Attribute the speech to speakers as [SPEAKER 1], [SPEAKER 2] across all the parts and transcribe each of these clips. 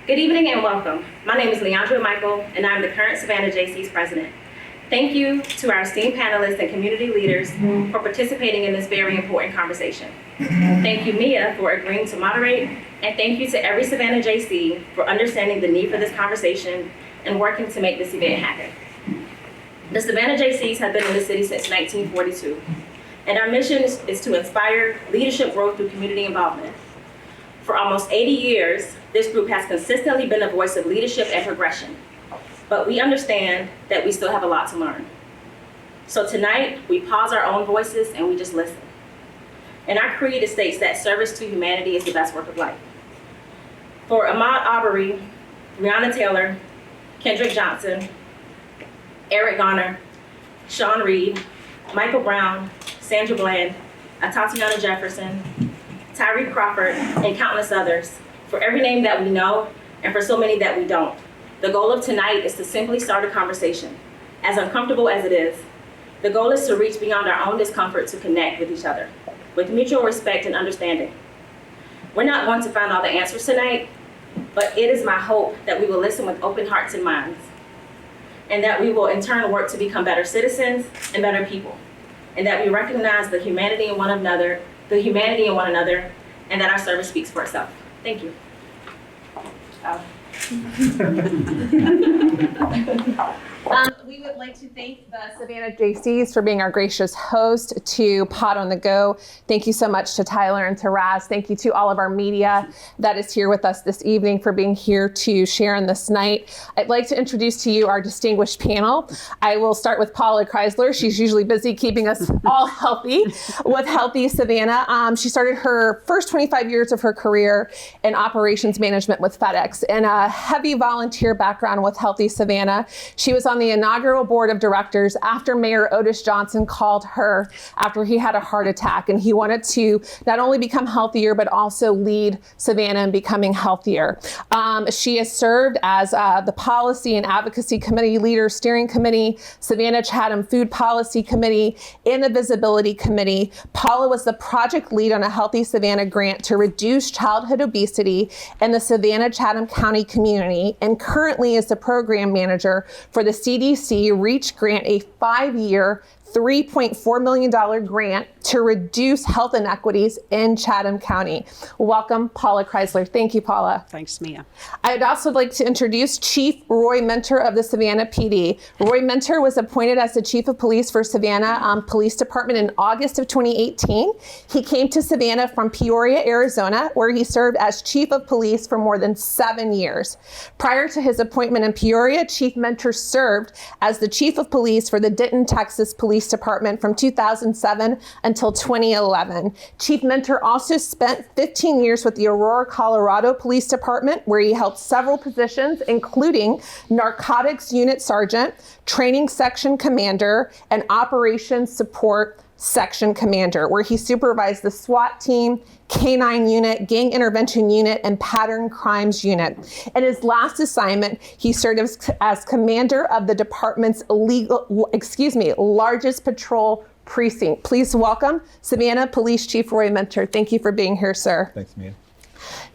[SPEAKER 1] Good evening and welcome. My name is Leandra Michael, and I'm the current Savannah Jaycees president. Thank you to our esteemed panelists and community leaders for participating in this very important conversation. Thank you, Mia, for agreeing to moderate, and thank you to every Savannah Jaycee for understanding the need for this conversation and working to make this event happen. The Savannah Jaycees have been in the city since 1942, and our mission is to inspire leadership growth through community involvement. For almost 80 years, this group has consistently been a voice of leadership and progression, but we understand that we still have a lot to learn. So tonight, we pause our own voices and we just listen. In our creed, it states that service to humanity is the best work of life. For Ahmaud Arbery, Breonna Taylor, Kendrick Johnson, Eric Garner, Sean Reed, Michael Brown, Sandra Bland, Atatiana Jefferson, Tyree Crawford, and countless others, for every name that we know and for so many that we don't. The goal of tonight is to simply start a conversation, as uncomfortable as it is. The goal is to reach beyond our own discomfort to connect with each other, with mutual respect and understanding. We're not going to find all the answers tonight, but it is my hope that we will listen with open hearts and minds, and that we will in turn work to become better citizens and better people, and that we recognize the humanity in one another, and that our service speaks for itself. Thank you.
[SPEAKER 2] We would like to thank the Savannah Jaycees for being our gracious host to Pod on the Go. Thank you so much to Tyler and to Raz. Thank you to all of our media that is here with us this evening for being here to share in this night. I'd like to introduce to you our distinguished panel. I will start with Paula Kreissler. She's usually busy keeping us all healthy with Healthy Savannah. She started her first 25 years of her career in operations management with FedEx and a heavy volunteer background with Healthy Savannah. She was on the inaugural board of directors after Mayor Otis Johnson called her after he had a heart attack, and he wanted to not only become healthier but also lead Savannah in becoming healthier. She has served as the Policy and Advocacy Committee Leader Steering Committee, Savannah Chatham Food Policy Committee, and the Visibility Committee. Paula was the project lead on a Healthy Savannah grant to reduce childhood obesity in the Savannah Chatham County community, and currently is the program manager for the CDC REACH grant, a 5-year, $3.4 million grant to reduce health inequities in Chatham County. Welcome, Paula Kreissler. Thank you, Paula.
[SPEAKER 3] Thanks, Mia.
[SPEAKER 2] I'd also like to introduce Chief Roy Mentor of the Savannah PD. Roy Mentor was appointed as the Chief of Police for Savannah Police Department in August of 2018. He came to Savannah from Peoria, Arizona, where he served as Chief of Police for more than 7 years. Prior to his appointment in Peoria, Chief Mentor served as the Chief of Police for the Denton, Texas Police Department from 2007 until 2011. Chief Mentor also spent 15 years with the Aurora, Colorado Police Department, where he held several positions, including Narcotics Unit Sergeant, Training Section Commander, and Operations Support Section Commander, where he supervised the SWAT team, K-9 unit, gang intervention unit, and pattern crimes unit. In his last assignment, he served as commander of the department's largest patrol precinct. Please welcome Savannah Police Chief Roy Mentor. Thank you for being here, sir.
[SPEAKER 4] Thanks, Mia.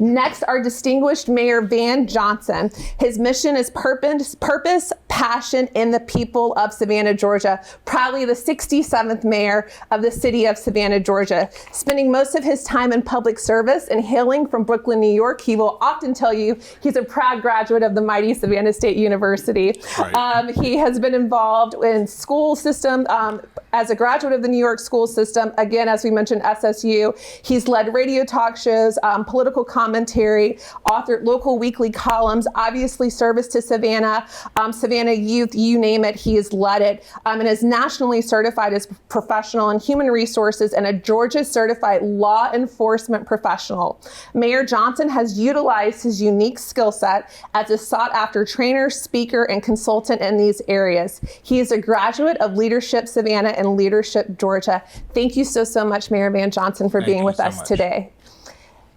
[SPEAKER 2] Next, our distinguished Mayor Van Johnson. His mission is purpose, passion in the people of Savannah, Georgia. Proudly the 67th mayor of the city of Savannah, Georgia. Spending most of his time in public service and hailing from Brooklyn, New York, he will often tell you he's a proud graduate of the mighty Savannah State University. Right. He has been involved in school system as a graduate of the New York school system. Again, as we mentioned, SSU. He's led radio talk shows, political commentary, authored local weekly columns, obviously service to Savannah, Savannah Youth, you name it, he has led it, and is nationally certified as professional in human resources and a Georgia certified law enforcement professional. Mayor Johnson has utilized his unique skill set as a sought after trainer, speaker, and consultant in these areas. He is a graduate of Leadership Savannah and Leadership Georgia. Thank you so much, Mayor Van Johnson, for being with us today.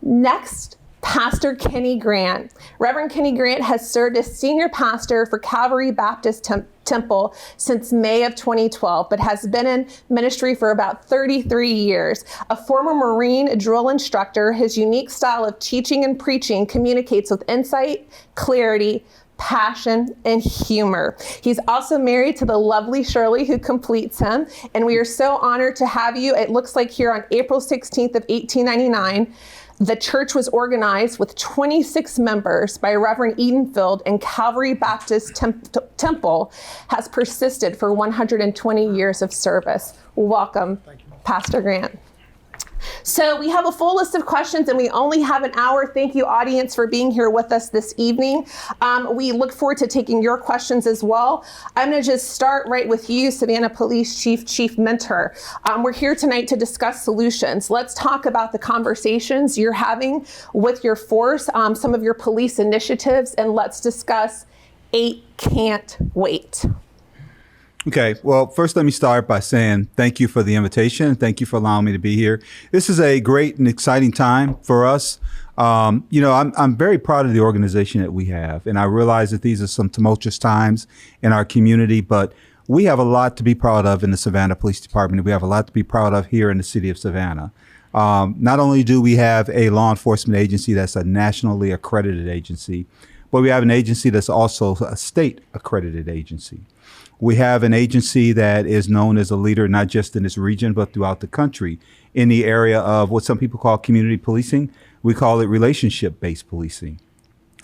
[SPEAKER 2] Next, Pastor Kenny Grant. Reverend Kenny Grant has served as senior pastor for Calvary Baptist Temple since May of 2012, but has been in ministry for about 33 years. A former Marine drill instructor, his unique style of teaching and preaching communicates with insight, clarity, passion, and humor. He's also married to the lovely Shirley, who completes him, and we are so honored to have you. It looks like here on April 16th of 1899, the church was organized with 26 members by Reverend Edenfield, and Calvary Baptist Temple has persisted for 120 years of service. Welcome, Pastor Grant. So we have a full list of questions and we only have an hour. Thank you, audience, for being here with us this evening. We look forward to taking your questions as well. I'm going to just start right with you, Savannah Police Chief Mentor. We're here tonight to discuss solutions. Let's talk about the conversations you're having with your force, some of your police initiatives, and let's discuss 8 Can't Wait.
[SPEAKER 3] Okay, well, first let me start by saying thank you for the invitation. Thank you for allowing me to be here. This is a great and exciting time for us. I'm very proud of the organization that we have, and I realize that these are some tumultuous times in our community, but we have a lot to be proud of in the Savannah Police Department. We have a lot to be proud of here in the city of Savannah. Not only do we have a law enforcement agency that's a nationally accredited agency, but we have an agency that's also a state accredited agency. We have an agency that is known as a leader, not just in this region, but throughout the country in the area of what some people call community policing. We call it relationship-based policing.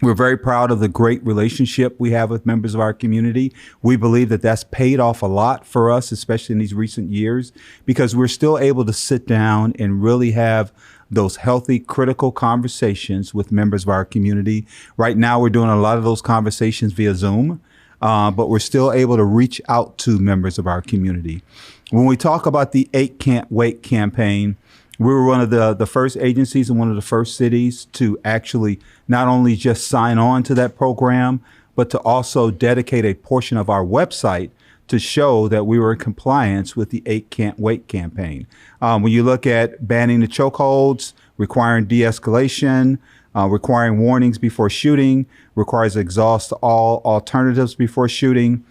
[SPEAKER 3] We're very proud of the great relationship we have with members of our community. We believe that that's paid off a lot for us, especially in these recent years, because we're still able to sit down and really have those healthy, critical conversations with members of our community. Right now, we're doing a lot of those conversations via Zoom. But we're still able to reach out to members of our community. When we talk about the 8 Can't Wait campaign, we were one of the first agencies and one of the first cities to actually not only just sign on to that program, but to also dedicate a portion of our website to show that we were in compliance with the 8 Can't Wait campaign. When you look at banning the chokeholds, requiring de-escalation, requiring warnings before shooting, requires exhaust all alternatives before shooting,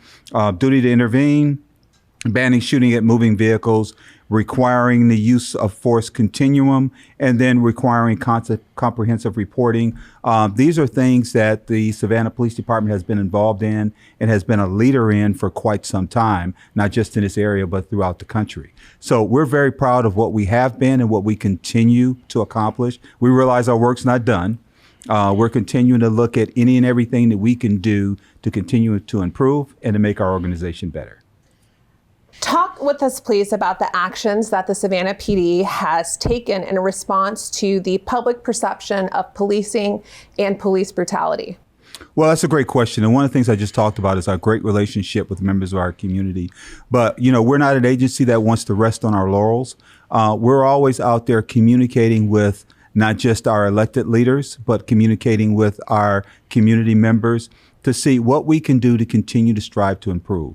[SPEAKER 3] duty to intervene, banning shooting at moving vehicles, requiring the use of force continuum, and then requiring comprehensive reporting. These are things that the Savannah Police Department has been involved in and has been a leader in for quite some time, not just in this area, but throughout the country. So we're very proud of what we have been and what we continue to accomplish. We realize our work's not done. We're continuing to look at any and everything that we can do to continue to improve and to make our organization better.
[SPEAKER 2] Talk with us, please, about the actions that the Savannah PD has taken in response to the public perception of policing and police brutality.
[SPEAKER 3] Well, that's a great question. And one of the things I just talked about is our great relationship with members of our community. But, we're not an agency that wants to rest on our laurels. We're always out there communicating with not just our elected leaders, but communicating with our community members to see what we can do to continue to strive to improve.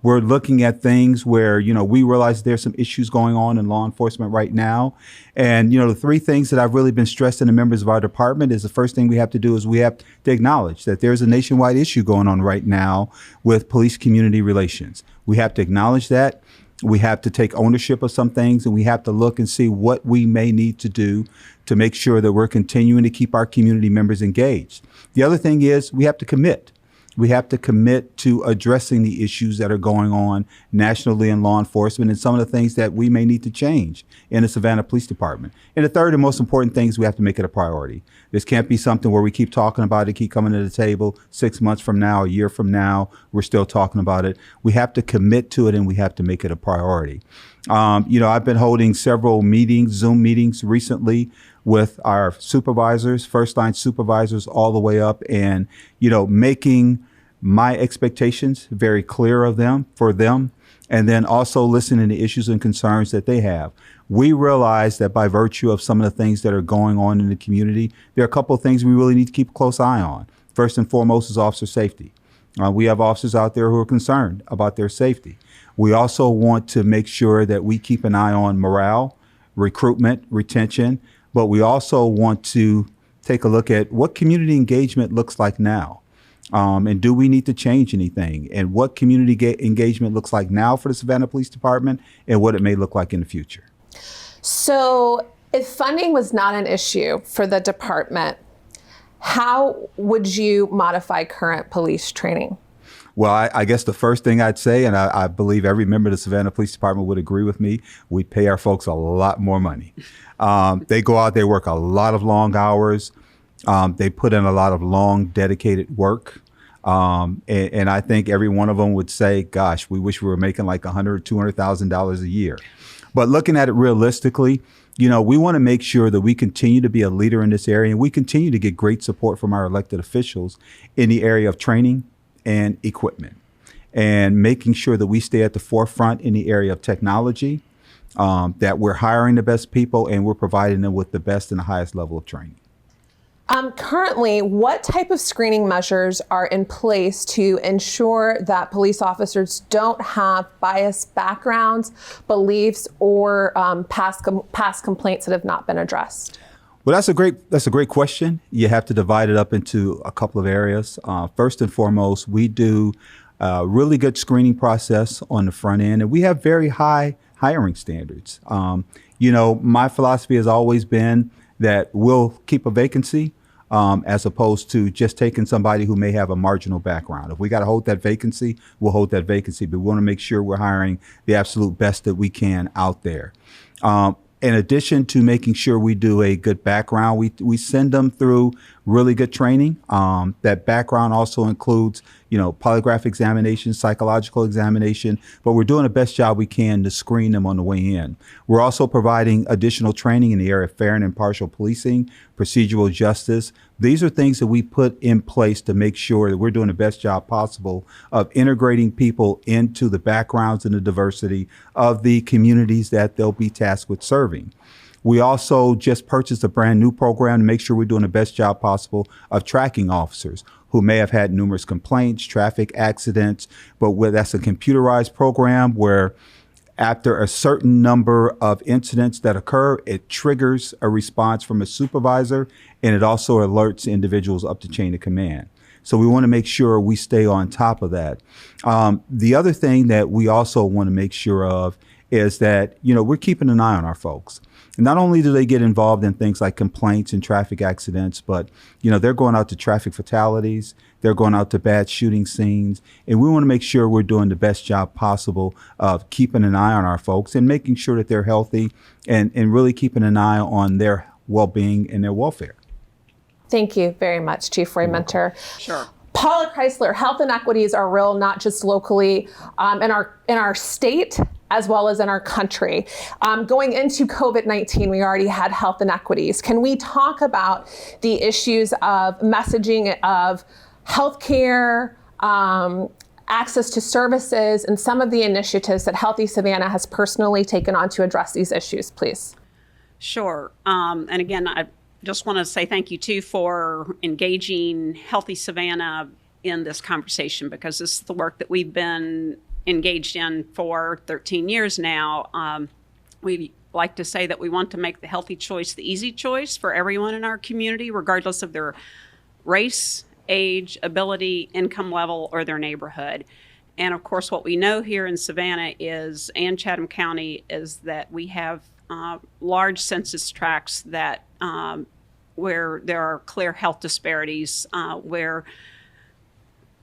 [SPEAKER 3] We're looking at things where, we realize there's some issues going on in law enforcement right now. And, the 3 things that I've really been stressing to members of our department is the first thing we have to do is we have to acknowledge that there's a nationwide issue going on right now with police community relations. We have to acknowledge that. We have to take ownership of some things, and we have to look and see what we may need to do to make sure that we're continuing to keep our community members engaged. The other thing is we have to commit. We have to commit to addressing the issues that are going on nationally in law enforcement and some of the things that we may need to change in the Savannah Police Department. And the third and most important thing is we have to make it a priority. This can't be something where we keep talking about it, keep coming to the table 6 months from now, a year from now, we're still talking about it. We have to commit to it and we have to make it a priority. I've been holding several meetings, Zoom meetings recently with our supervisors, first line supervisors all the way up and, making my expectations very clear for them, and then also listening to issues and concerns that they have. We realize that by virtue of some of the things that are going on in the community, there are a couple of things we really need to keep a close eye on. First and foremost is officer safety. We have officers out there who are concerned about their safety. We also want to make sure that we keep an eye on morale, recruitment, retention, but we also want to take a look at what community engagement looks like now. And do we need to change anything? And what community engagement looks like now for the Savannah Police Department and what it may look like in the future.
[SPEAKER 2] So if funding was not an issue for the department, how would you modify current police training?
[SPEAKER 3] Well, I guess the first thing I'd say, and I believe every member of the Savannah Police Department would agree with me, we pay our folks a lot more money. They go out, they work a lot of long hours. They put in a lot of long, dedicated work. And I think every one of them would say, gosh, we wish we were making like $100,000, $200,000 a year. But looking at it realistically, you know, we want to make sure that we continue to be a leader in this area and we continue to get great support from our elected officials in the area of training and equipment and making sure that we stay at the forefront in the area of technology, that we're hiring the best people and we're providing them with the best and the highest level of training.
[SPEAKER 2] Currently, what type of screening measures are in place to ensure that police officers don't have biased backgrounds, beliefs, or past complaints that have not been addressed?
[SPEAKER 3] Well, that's a great question. You have to divide it up into a couple of areas. First and foremost, we do a really good screening process on the front end, and we have very high hiring standards. You know, my philosophy has always been that we'll keep a vacancy as opposed to just taking somebody who may have a marginal background. If we got to hold that vacancy, we'll hold that vacancy, but we want to make sure we're hiring the absolute best that we can out there. In addition to making sure we do a good background, we send them through really good training. That background also includes, you know, polygraph examination, psychological examination, but we're doing the best job we can to screen them on the way in. We're also providing additional training in the area of fair and impartial policing, procedural justice. These are things that we put in place to make sure that we're doing the best job possible of integrating people into the backgrounds and the diversity of the communities that they'll be tasked with serving. We also just purchased a brand new program to make sure we're doing the best job possible of tracking officers who may have had numerous complaints, traffic accidents, but that's a computerized program where after a certain number of incidents that occur, it triggers a response from a supervisor, and it also alerts individuals up the chain of command. So we want to make sure we stay on top of that. The other thing that we also want to make sure of is that, you know, we're keeping an eye on our folks. Not only do they get involved in things like complaints and traffic accidents, but, you know, they're going out to traffic fatalities, they're going out to bad shooting scenes, and we want to make sure we're doing the best job possible of keeping an eye on our folks and making sure that they're healthy and really keeping an eye on their well-being and their welfare.
[SPEAKER 2] Thank you very much, Chief Roy Mentor.
[SPEAKER 4] Sure.
[SPEAKER 2] Paula Kreissler, health inequities are real, not just locally in our state, as well as in our country. Going into COVID-19, we already had health inequities. Can we talk about the issues of messaging of healthcare, access to services, and some of the initiatives that Healthy Savannah has personally taken on to address these issues, please?
[SPEAKER 4] Sure. And again, I just want to say thank you too for engaging Healthy Savannah in this conversation, because this is the work that we've been engaged in for 13 years now. We like to say that we want to make the healthy choice the easy choice for everyone in our community, regardless of their race, age, ability, income level, or their neighborhood. And of course, what we know here in Savannah is, and Chatham County, is that we have large census tracts that where there are clear health disparities, where,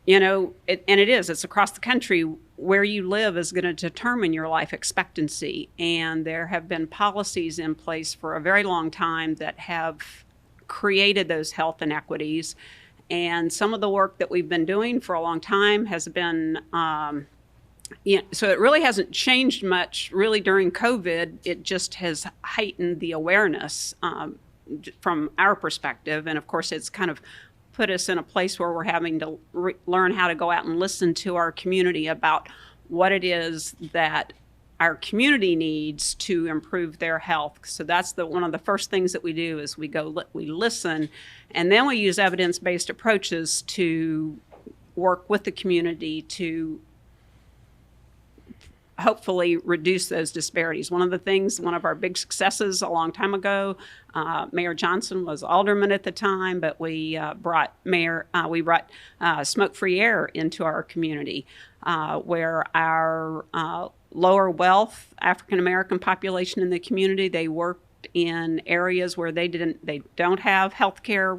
[SPEAKER 4] you know, it's across the country. Where you live is going to determine your life expectancy. And there have been policies in place for a very long time that have created those health inequities. And some of the work that we've been doing for a long time has been, so it really hasn't changed much really during COVID. It just has heightened the awareness from our perspective. And of course, it's kind of put us in a place where we're having to learn how to go out and listen to our community about what it is that our community needs to improve their health. So that's one of the first things that we do is we listen, and then we use evidence-based approaches to work with the community to hopefully reduce those disparities. One of our big successes a long time ago, Mayor Johnson was alderman at the time, but we brought smoke-free air into our community, where our lower wealth African American population in the community, they worked in areas where they don't have health care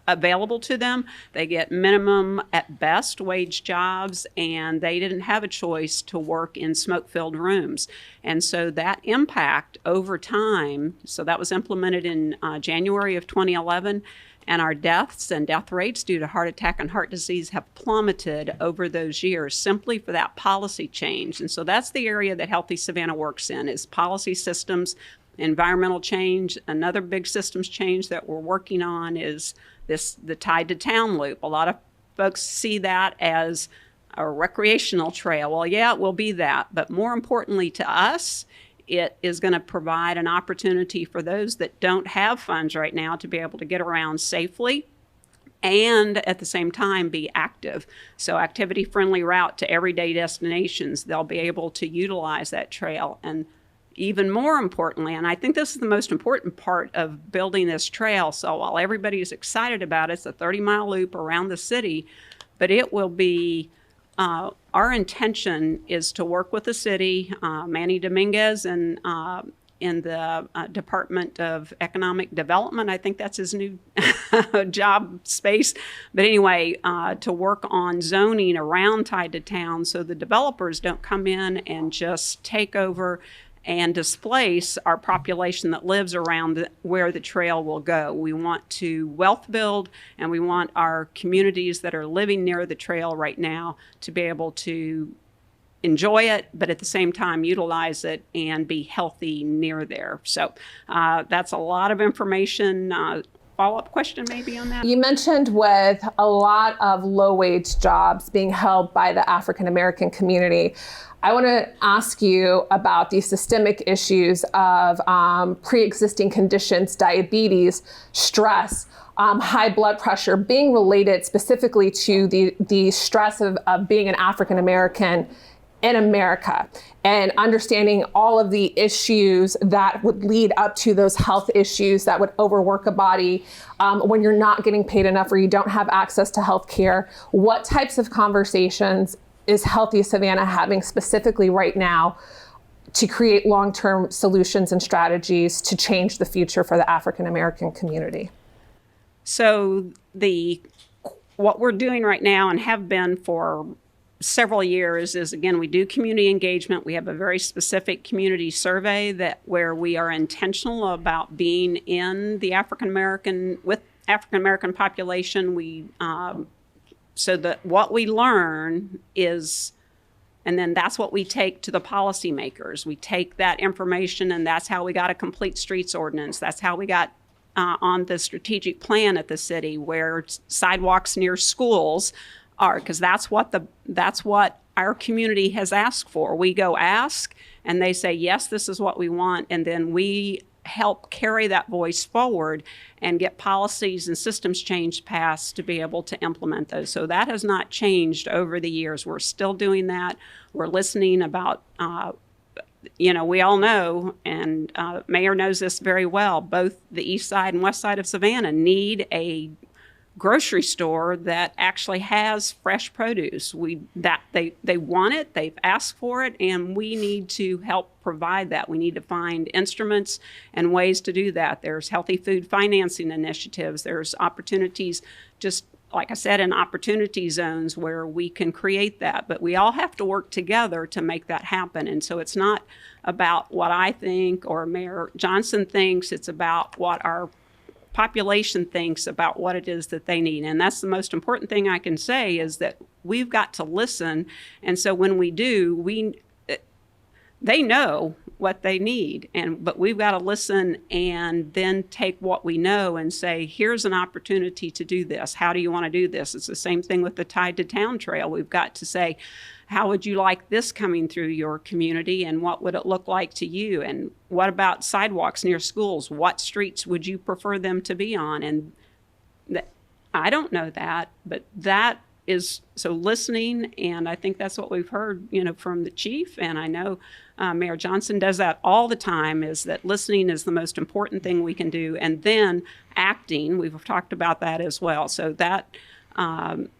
[SPEAKER 4] available to them. They get minimum at best wage jobs, and they didn't have a choice to work in smoke-filled rooms. And so that impact over time, so that was implemented in January of 2011, and our deaths and death rates due to heart attack and heart disease have plummeted over those years simply for that policy change. And so that's the area that Healthy Savannah works in, is policy systems, environmental change. Another big systems change that we're working on is the Tide to Town loop. A lot of folks see that as a recreational trail. Well, yeah, it will be that. But more importantly to us, it is going to provide an opportunity for those that don't have funds right now to be able to get around safely and at the same time be active. So activity-friendly route to everyday destinations, they'll be able to utilize that trail. And even more importantly, and I think this is the most important part of building this trail, so while everybody is excited about it, it's a 30-mile loop around the city, but it will be, our intention is to work with the city, Manny Dominguez and in the Department of Economic Development. I think that's his new job space. But anyway, to work on zoning around Tide to Town so the developers don't come in and just take over and displace our population that lives around where the trail will go. We want to wealth build, and we want our communities that are living near the trail right now to be able to enjoy it, but at the same time utilize it and be healthy near there. So that's a lot of information. Follow-up question maybe on that?
[SPEAKER 2] You mentioned with a lot of low-wage jobs being held by the African American community. I want to ask you about the systemic issues of pre-existing conditions, diabetes, stress, high blood pressure being related specifically to the stress of being an African American in America, and understanding all of the issues that would lead up to those health issues that would overwork a body when you're not getting paid enough or you don't have access to health care. What types of conversations is Healthy Savannah having specifically right now to create long-term solutions and strategies to change the future for the African American community?
[SPEAKER 4] So what we're doing right now and have been for several years is, again, we do community engagement. We have a very specific community survey where we are intentional about being in the African American population. So that what we learn is, and then that's what we take to the policymakers. We take that information, and that's how we got a complete streets ordinance. That's how we got on the strategic plan at the city, where sidewalks near schools are, because that's what our community has asked for. We go ask, and they say, yes, this is what we want, and then we help carry that voice forward and get policies and systems change passed to be able to implement those. So that has not changed over the years. We're still doing that. We're listening about, we all know, and Mayor knows this very well, both the east side and west side of Savannah need a grocery store that actually has fresh produce. They want it, they've asked for it, and we need to help provide that. We need to find instruments and ways to do that. There's healthy food financing initiatives. There's opportunities, just like I said, in opportunity zones where we can create that. But we all have to work together to make that happen. And so it's not about what I think or Mayor Johnson thinks. It's about what our population thinks about what it is that they need. And that's the most important thing I can say, is that we've got to listen. And so when we do, they know what they need, but we've got to listen and then take what we know and say, here's an opportunity to do this. How do you want to do this? It's the same thing with the Tide to Town Trail. We've got to say, how would you like this coming through your community, and what would it look like to you? And what about sidewalks near schools? What streets would you prefer them to be on? And I don't know that, but that is so listening, and I think that's what we've heard, from the chief, and I know Mayor Johnson does that all the time, is that listening is the most important thing we can do, and then acting, we've talked about that as well. So that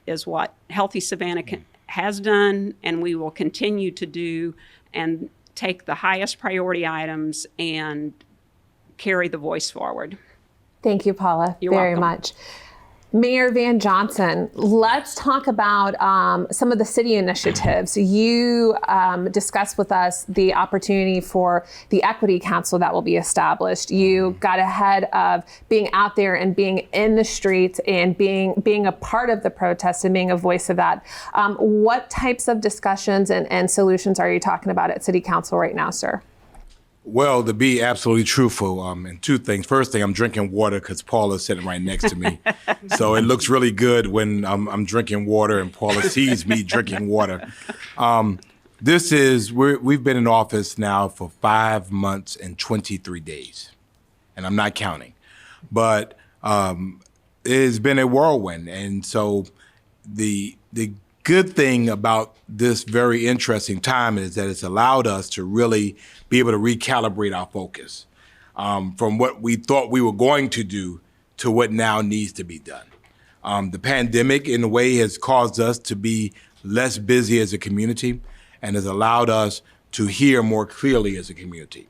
[SPEAKER 4] is what Healthy Savannah has done, and we will continue to do, and take the highest priority items and carry the voice forward.
[SPEAKER 2] Thank you, Paula,
[SPEAKER 4] You're
[SPEAKER 2] very
[SPEAKER 4] welcome.
[SPEAKER 2] much. Mayor Van Johnson, let's talk about some of the city initiatives. You discussed with us the opportunity for the Equity Council that will be established. You got ahead of being out there and being in the streets and being a part of the protest and being a voice of that. What types of discussions and solutions are you talking about at City Council right now, sir?
[SPEAKER 5] Well, to be absolutely truthful, and two things. First thing, I'm drinking water because Paula's sitting right next to me. So it looks really good when I'm drinking water and Paula sees me drinking water. We've been in office now for 5 months and 23 days, and I'm not counting. But it's been a whirlwind. And so the good thing about this very interesting time is that it's allowed us to really be able to recalibrate our focus from what we thought we were going to do to what now needs to be done. The pandemic, in a way, has caused us to be less busy as a community and has allowed us to hear more clearly as a community.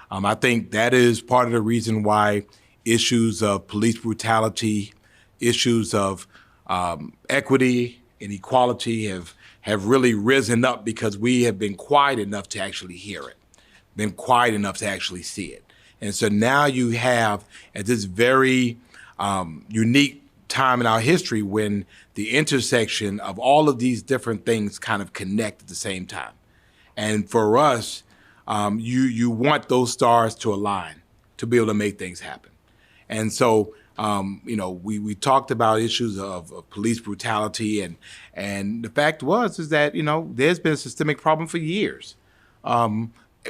[SPEAKER 5] I think that is part of the reason why issues of police brutality, issues of equity and equality have really risen up, because we have been quiet enough to actually hear it, been quiet enough to actually see it. And so now you have, at this very unique time in our history, when the intersection of all of these different things kind of connect at the same time. And for us, you want those stars to align to be able to make things happen. And so, we talked about issues of police brutality, and the fact is that, there's been a systemic problem for years.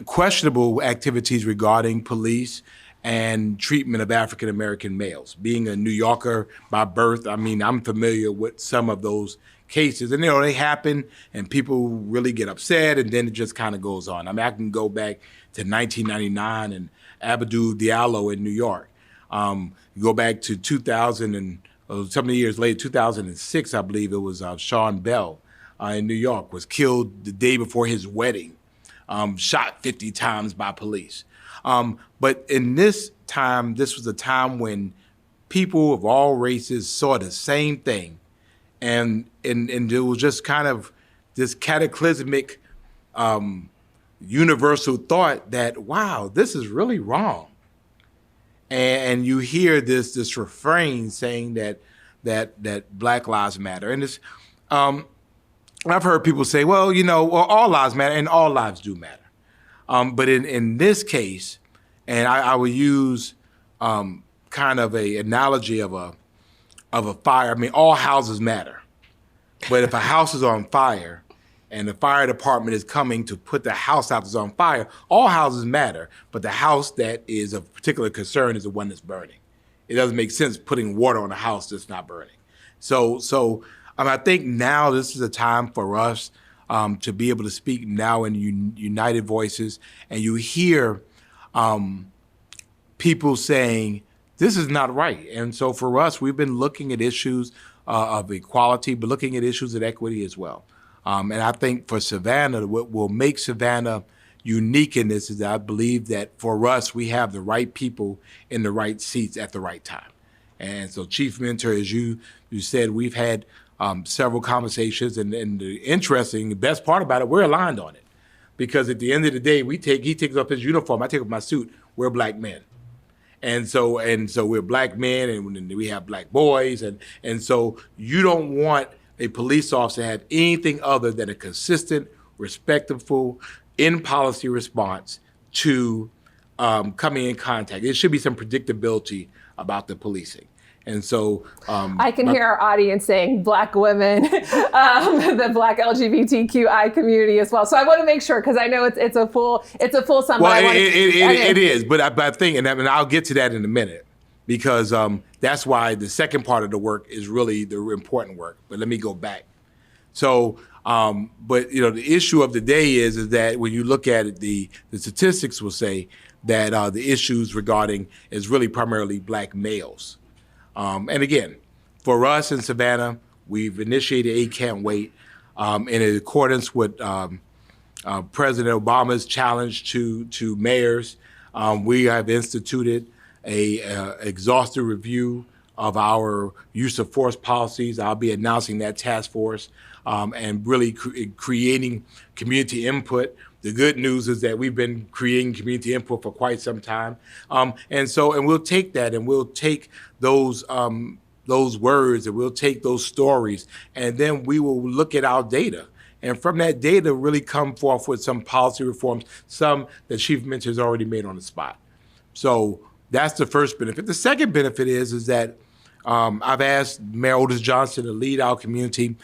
[SPEAKER 5] Questionable activities regarding police and treatment of African-American males. Being a New Yorker by birth, I'm familiar with some of those cases, and they happen, and people really get upset, and then it just kind of goes on. I can go back to 1999 and Abdul Diallo in New York. You go back to 2000 and so many years later, 2006, I believe it was, Sean Bell in New York was killed the day before his wedding, shot 50 times by police. But in this time, this was a time when people of all races saw the same thing. And it was just kind of this cataclysmic universal thought that, wow, this is really wrong. And you hear this refrain saying that Black Lives Matter. And it's, I've heard people say, well, all lives matter, and all lives do matter. But in this case, and I would use kind of a analogy of a fire. All houses matter. But if a house is on fire and the fire department is coming to put the house out that's on fire, all houses matter, but the house that is of particular concern is the one that's burning. It doesn't make sense putting water on a house that's not burning. So I think now this is a time for us to be able to speak now in united voices, and you hear people saying, this is not right. And so for us, we've been looking at issues of equality, but looking at issues of equity as well. And I think for Savannah, what will make Savannah unique in this is that I believe that for us, we have the right people in the right seats at the right time. And so Chief Mentor, as you said, we've had several conversations, and the best part about it, we're aligned on it. Because at the end of the day, he takes off his uniform, I take off my suit, we're Black men. And so we're Black men, and we have Black boys, and so you don't want a police officer to have anything other than a consistent, respectful, in-policy response to coming in contact. There should be some predictability about the policing. And so
[SPEAKER 2] I can hear our audience saying Black women, the Black LGBTQI community as well. So I want to make sure, because I know it's a full sum.
[SPEAKER 5] Well, it is, but I think, and I'll get to that in a minute. because that's why the second part of the work is really the important work. But let me go back. So, but the issue of the day is that when you look at it, the statistics will say that the issues regarding is really primarily Black males. And again, for us in Savannah, we've initiated a Can't Wait in accordance with President Obama's challenge to mayors. We have instituted a exhaustive review of our use of force policies. I'll be announcing that task force and really creating community input. The good news is that we've been creating community input for quite some time. And we'll take that and we'll take those words and we'll take those stories, and then we will look at our data. And from that data, really come forth with some policy reforms, some that Chief Mance has already made on the spot. So that's the first benefit. The second benefit is that I've asked Mayor Otis Johnson to lead our community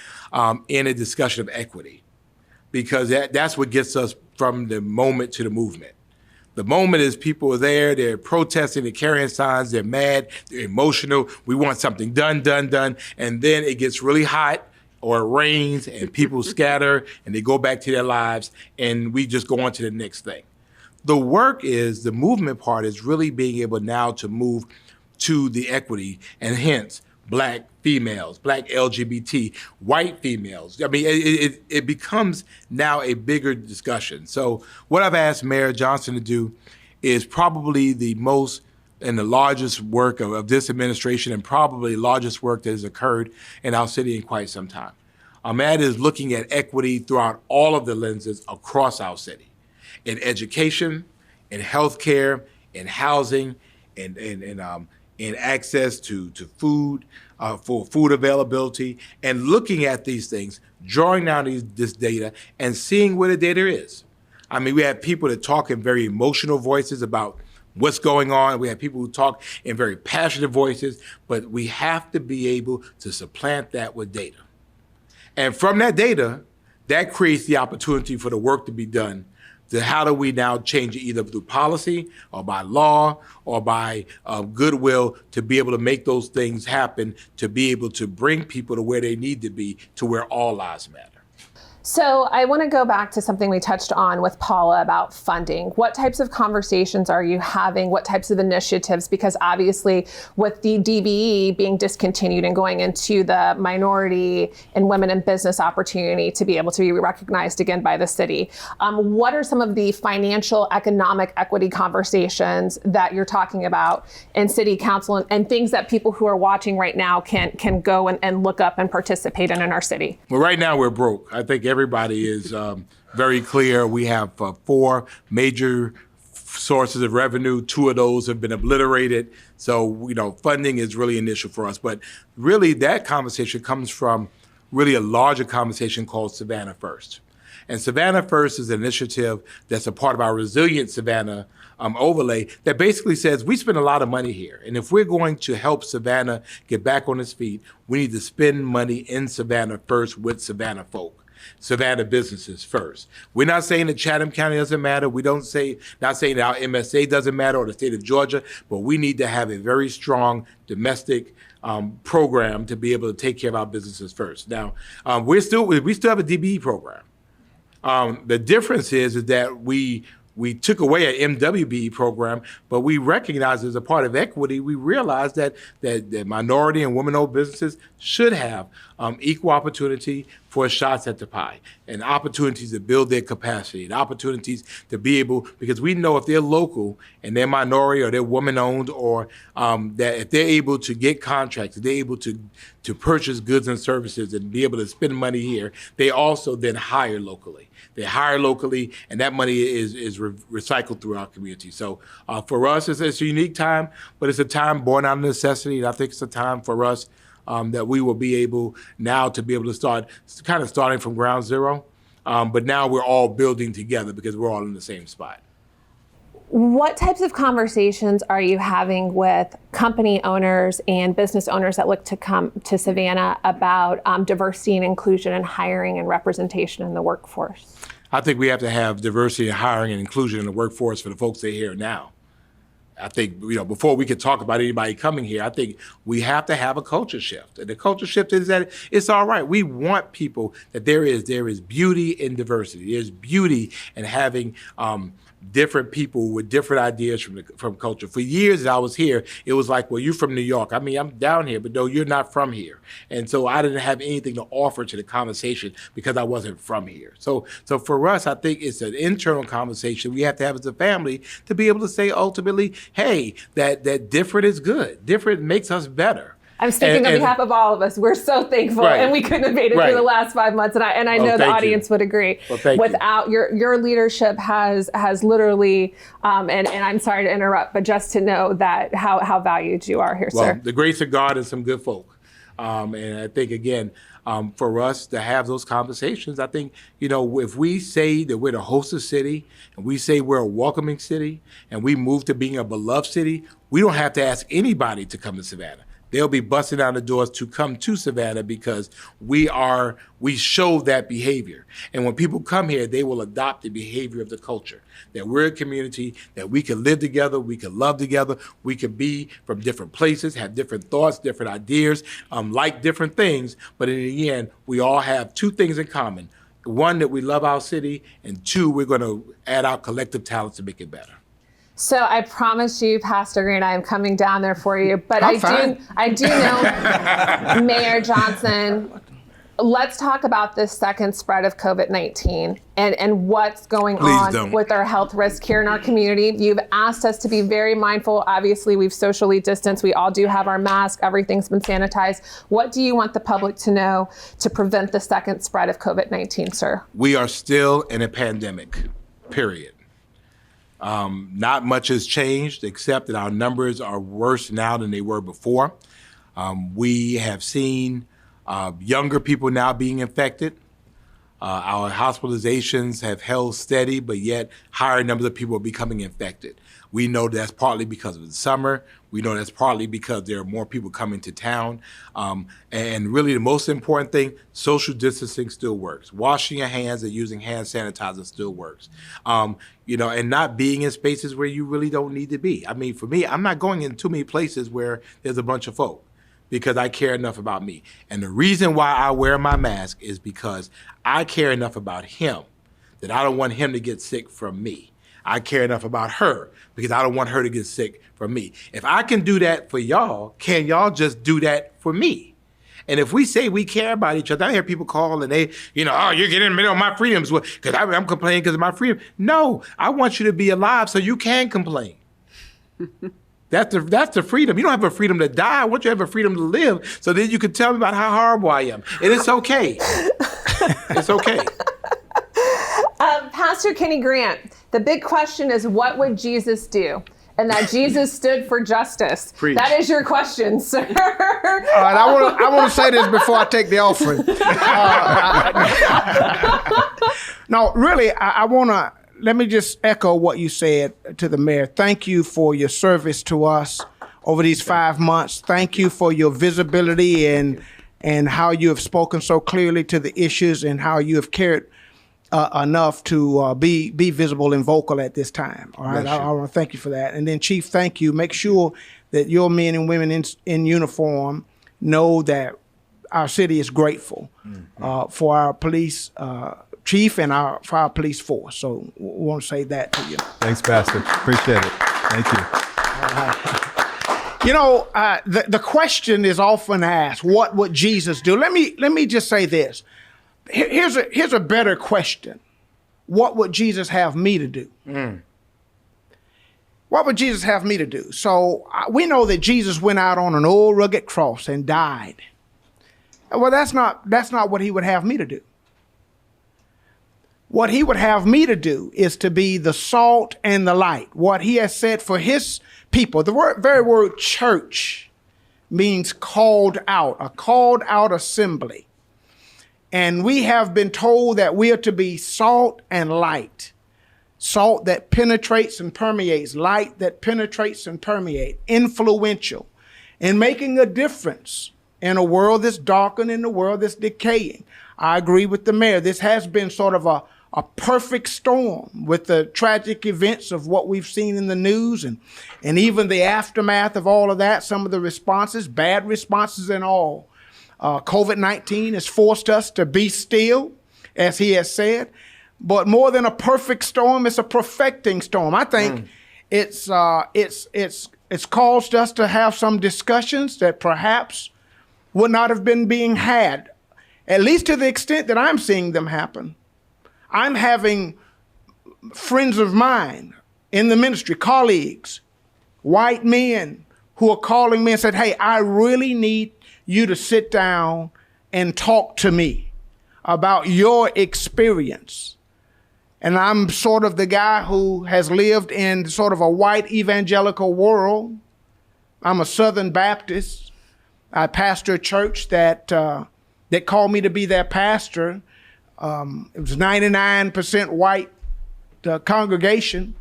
[SPEAKER 5] in a discussion of equity, because that's what gets us from the moment to the movement. The moment is people are there, they're protesting, they're carrying signs, they're mad, they're emotional, we want something done, and then it gets really hot or it rains and people scatter and they go back to their lives and we just go on to the next thing. The work is, the movement part is really being able now to move to the equity, and hence Black females, Black LGBT, white females. I mean, it becomes now a bigger discussion. So what I've asked Mayor Johnson to do is probably the most and the largest work of this administration, and probably largest work that has occurred in our city in quite some time. That is looking at equity throughout all of the lenses across our city, in education, in healthcare, in housing, in access to food, for food availability, and looking at these things, drawing down this data and seeing where the data is. I mean, we have people that talk in very emotional voices about what's going on. We have people who talk in very passionate voices, but we have to be able to supplant that with data. And from that data, that creates the opportunity for the work to be done. To how do we now change it, either through policy or by law or by goodwill, to be able to make those things happen, to be able to bring people to where they need to be, to where all lives matter.
[SPEAKER 2] So I want to go back to something we touched on with Paula about funding. What types of conversations are you having? What types of initiatives? Because obviously with the DBE being discontinued and going into the minority and women in business opportunity to be able to be recognized again by the city, what are some of the financial economic equity conversations that you're talking about in city council, and things that people who are watching right now can go and look up and participate in our city?
[SPEAKER 5] Well, right now we're broke. I think everybody is very clear. We have 4 major sources of revenue. 2 of those have been obliterated. So, funding is really an issue for us. But really that conversation comes from really a larger conversation called Savannah First. And Savannah First is an initiative that's a part of our Resilient Savannah overlay that basically says we spend a lot of money here. And if we're going to help Savannah get back on its feet, we need to spend money in Savannah first with Savannah folk. Savannah businesses first. We're not saying that Chatham County doesn't matter. We not saying that our MSA doesn't matter, or the state of Georgia, but we need to have a very strong domestic program to be able to take care of our businesses first. Now, we still have a DBE program. The difference is that we took away an MWBE program, but we recognize as a part of equity, we realize that minority and women-owned businesses should have equal opportunity for shots at the pie, and opportunities to build their capacity, and opportunities to be able, because we know if they're local and they're minority or they're woman-owned, or that if they're able to get contracts, if they're able to purchase goods and services and be able to spend money here, they also then hire locally. They hire locally, and that money is recycled through our community. So for us, it's a unique time, but it's a time born out of necessity, and I think it's a time for us that we will be able now to be able to start kind of starting from ground zero, but now we're all building together because we're all in the same spot.
[SPEAKER 2] What types of conversations are you having with company owners and business owners that look to come to Savannah about diversity and inclusion and hiring and representation in the workforce?
[SPEAKER 5] I think we have to have diversity and hiring and inclusion in the workforce for the folks that are here now. I think, before we could talk about anybody coming here, I think we have to have a culture shift. And the culture shift is that it's all right. We want people that there is beauty in diversity. There's beauty in having different people with different ideas from culture. For years that I was here, it was like, well, you're from New York. I mean, I'm down here, but no, you're not from here. And so I didn't have anything to offer to the conversation because I wasn't from here. So for us, I think it's an internal conversation we have to have as a family to be able to say ultimately, hey, that different is good. Different makes us better.
[SPEAKER 2] I'm speaking on behalf of all of us. We're so thankful,
[SPEAKER 5] Right.
[SPEAKER 2] and we couldn't have made it
[SPEAKER 5] Right.
[SPEAKER 2] through the last 5 months. And I know the
[SPEAKER 5] thank you.
[SPEAKER 2] audience would agree.
[SPEAKER 5] Well, thank you.
[SPEAKER 2] Without your leadership has literally, and I'm sorry to interrupt, but just to know that how valued you are here,
[SPEAKER 5] Well,
[SPEAKER 2] sir.
[SPEAKER 5] the grace of God and some good folk. And I think, again, for us to have those conversations, I think, if we say that we're the hostess city and we say we're a welcoming city and we move to being a beloved city, we don't have to ask anybody to come to Savannah. They'll be busting down the doors to come to Savannah because we show that behavior. And when people come here, they will adopt the behavior of the culture, that we're a community, that we can live together, we can love together, we can be from different places, have different thoughts, different ideas, like different things. But in the end, we all have two things in common. One, that we love our city, and two, we're going to add our collective talents to make it better.
[SPEAKER 2] So I promise you, Pastor Green, I am coming down there for you. But I do know, Mayor Johnson, let's talk about this second spread of COVID-19 and what's going on with our health risk here in our community. You've asked us to be very mindful. Obviously, we've socially distanced. We all do have our mask. Everything's been sanitized. What do you want the public to know to prevent the second spread of COVID-19, sir?
[SPEAKER 5] We are still in a pandemic, period. Not much has changed except that our numbers are worse now than they were before. We have seen younger people now being infected. Our hospitalizations have held steady, but yet higher numbers of people are becoming infected. We know that's partly because of the summer. We know that's partly because there are more people coming to town. And really the most important thing, social distancing still works. Washing your hands and using hand sanitizer still works. And not being in spaces where you really don't need to be. I mean, for me, I'm not going in too many places where there's a bunch of folk because I care enough about me. And the reason why I wear my mask is because I care enough about him that I don't want him to get sick from me. I care enough about her because I don't want her to get sick from me. If I can do that for y'all, can y'all just do that for me? And if we say we care about each other, I hear people call and they, oh, you're getting in the middle of my freedoms because I'm complaining because of my freedom. No, I want you to be alive so you can complain. That's the freedom. You don't have a freedom to die. I want you to have a freedom to live so then you can tell me about how horrible I am. And it's okay. It's okay.
[SPEAKER 2] Pastor Kenny Grant, the big question is, what would Jesus do? And that Jesus stood for justice.
[SPEAKER 5] Preach.
[SPEAKER 2] That is your question, sir.
[SPEAKER 6] All right, I want to say this before I take the offering. No, really, I want to, let me just echo what you said to the mayor. Thank you for your service to us over these 5 months. Thank you for your visibility and how you have spoken so clearly to the issues and how you have cared enough to be visible and vocal at this time. All right, I want to thank you for that. And then, Chief, thank you. Make sure that your men and women in uniform know that our city is grateful for our police chief and for our police force. So we want to say that to you.
[SPEAKER 3] Thanks, Pastor. Appreciate it. Thank you.
[SPEAKER 6] The question is often asked, what would Jesus do? Let me just say this. Here's a better question. What would Jesus have me to do? What would Jesus have me to do? So we know that Jesus went out on an old rugged cross and died. Well, that's not what he would have me to do. What he would have me to do is to be the salt and the light. What he has said for his people. The very word church means called out, a called out assembly. And we have been told that we are to be salt and light. Salt that penetrates and permeates, light that penetrates and permeates, influential, in making a difference in a world that's darkened, in a world that's decaying. I agree with the mayor. This has been sort of a a perfect storm with the tragic events of what we've seen in the news and even the aftermath of all of that, some of the responses, bad responses and all. COVID-19 has forced us to be still, as he has said. But more than a perfect storm, it's a perfecting storm. I think it's caused us to have some discussions that perhaps would not have been being had, at least to the extent that I'm seeing them happen. I'm having friends of mine in the ministry, colleagues, white men who are calling me and said, hey, I really need you to sit down and talk to me about your experience. And I'm sort of the guy who has lived in sort of a white evangelical world. I'm a Southern Baptist. I pastor a church that called me to be their pastor. It was 99% white congregation.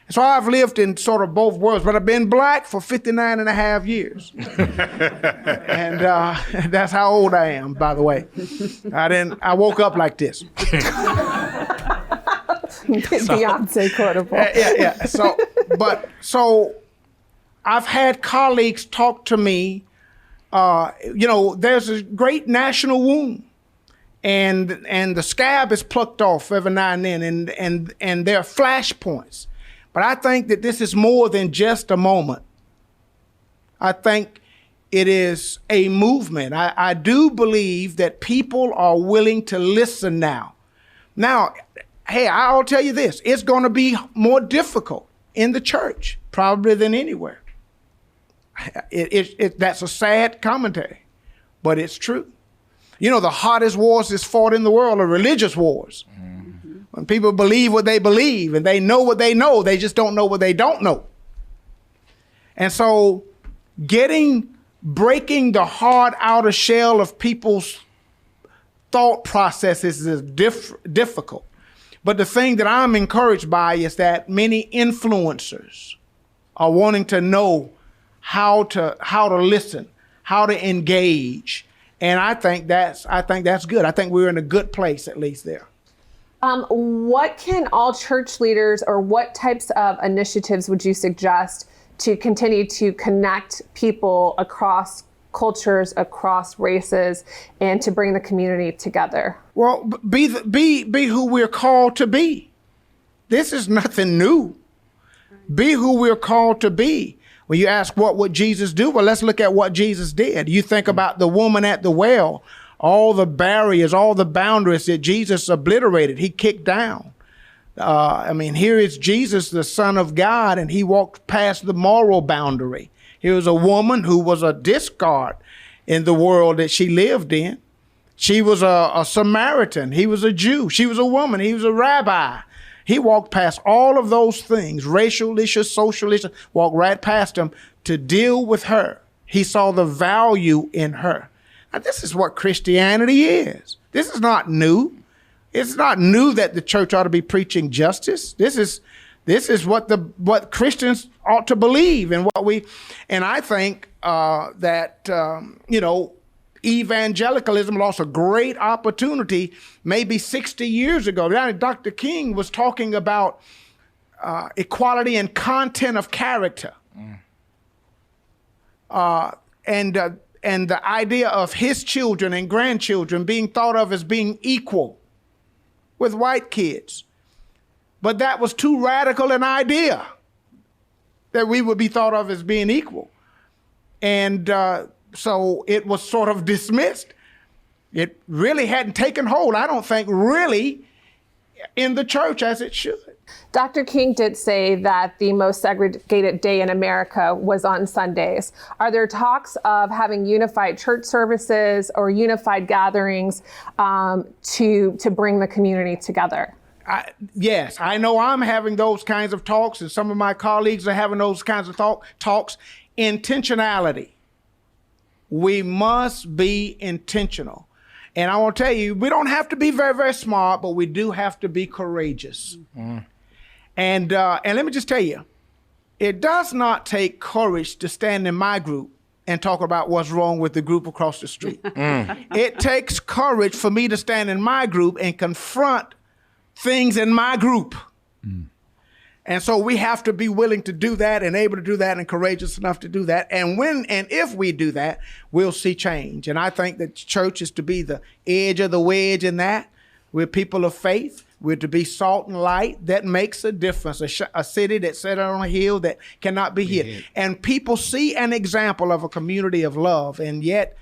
[SPEAKER 6] So I've lived in sort of both worlds, but I've been black for 59 and a half years. And that's how old I am, by the way. I woke up like this.
[SPEAKER 2] Beyonce quotable.
[SPEAKER 6] Yeah. So I've had colleagues talk to me. There's a great national wound, and the scab is plucked off every now and then, and there are flashpoints. But I think that this is more than just a moment. I think it is a movement. I do believe that people are willing to listen now. Now, hey, I'll tell you this, it's going to be more difficult in the church, probably than anywhere. That's a sad commentary, but it's true. You know, the hottest wars is fought in the world are religious wars. When people believe what they believe and they know what they know, they just don't know what they don't know. And so breaking the hard outer shell of people's thought processes is difficult. But the thing that I'm encouraged by is that many influencers are wanting to know how to listen, how to engage. And I think that's good. I think we're in a good place, at least there.
[SPEAKER 2] What can all church leaders, or what types of initiatives would you suggest to continue to connect people across cultures, across races, and to bring the community together?
[SPEAKER 6] Well, be who we're called to be. This is nothing new. Be who we're called to be. When you ask what would Jesus do, well, let's look at what Jesus did. You think about the woman at the well, all the barriers, all the boundaries that Jesus obliterated, he kicked down. Here is Jesus, the Son of God, and he walked past the moral boundary. Here was a woman who was a discard in the world that she lived in. She was a Samaritan. He was a Jew. She was a woman. He was a rabbi. He walked past all of those things, racial issues, social issues, walked right past them to deal with her. He saw the value in her. Now, this is what Christianity is. This is not new. It's not new that the church ought to be preaching justice. This is what Christians ought to believe, and I think that evangelicalism lost a great opportunity maybe 60 years ago. Dr. King was talking about equality and content of character, and the idea of his children and grandchildren being thought of as being equal with white kids. But that was too radical an idea that we would be thought of as being equal. And so it was sort of dismissed. It really hadn't taken hold, I don't think, really in the church as it should.
[SPEAKER 2] Dr. King did say that the most segregated day in America was on Sundays. Are there talks of having unified church services or unified gatherings to bring the community together?
[SPEAKER 6] Yes, I know I'm having those kinds of talks, and some of my colleagues are having those kinds of talks. Intentionality. We must be intentional. And I want to tell you, we don't have to be very, very smart, but we do have to be courageous. Mm. And let me just tell you, it does not take courage to stand in my group and talk about what's wrong with the group across the street. Mm. It takes courage for me to stand in my group and confront things in my group. And so we have to be willing to do that and able to do that and courageous enough to do that. And when and if we do that, we'll see change. And I think that church is to be the edge of the wedge in that. We're people of faith. We're to be salt and light. That makes a difference. A city that's set on a hill that cannot be hid. And people see an example of a community of love, and yet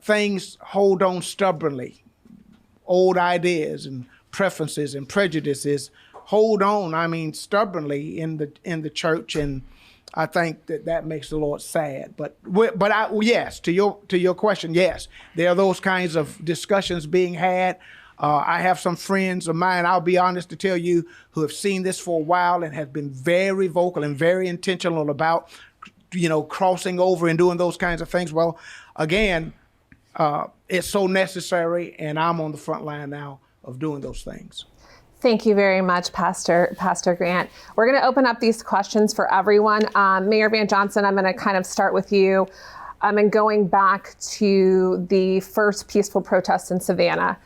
[SPEAKER 6] things hold on stubbornly. Old ideas and preferences and prejudices hold on, stubbornly in the church, and I think that makes the Lord sad. But yes, to your question, yes, there are those kinds of discussions being had. I have some friends of mine, I'll be honest to tell you, who have seen this for a while and have been very vocal and very intentional about, crossing over and doing those kinds of things. Well, again, it's so necessary, and I'm on the front line now of doing those things.
[SPEAKER 2] Thank you very much, Pastor Grant. We're going to open up these questions for everyone. Mayor Van Johnson, I'm going to kind of start with you. And going back to the first peaceful protest in Savannah.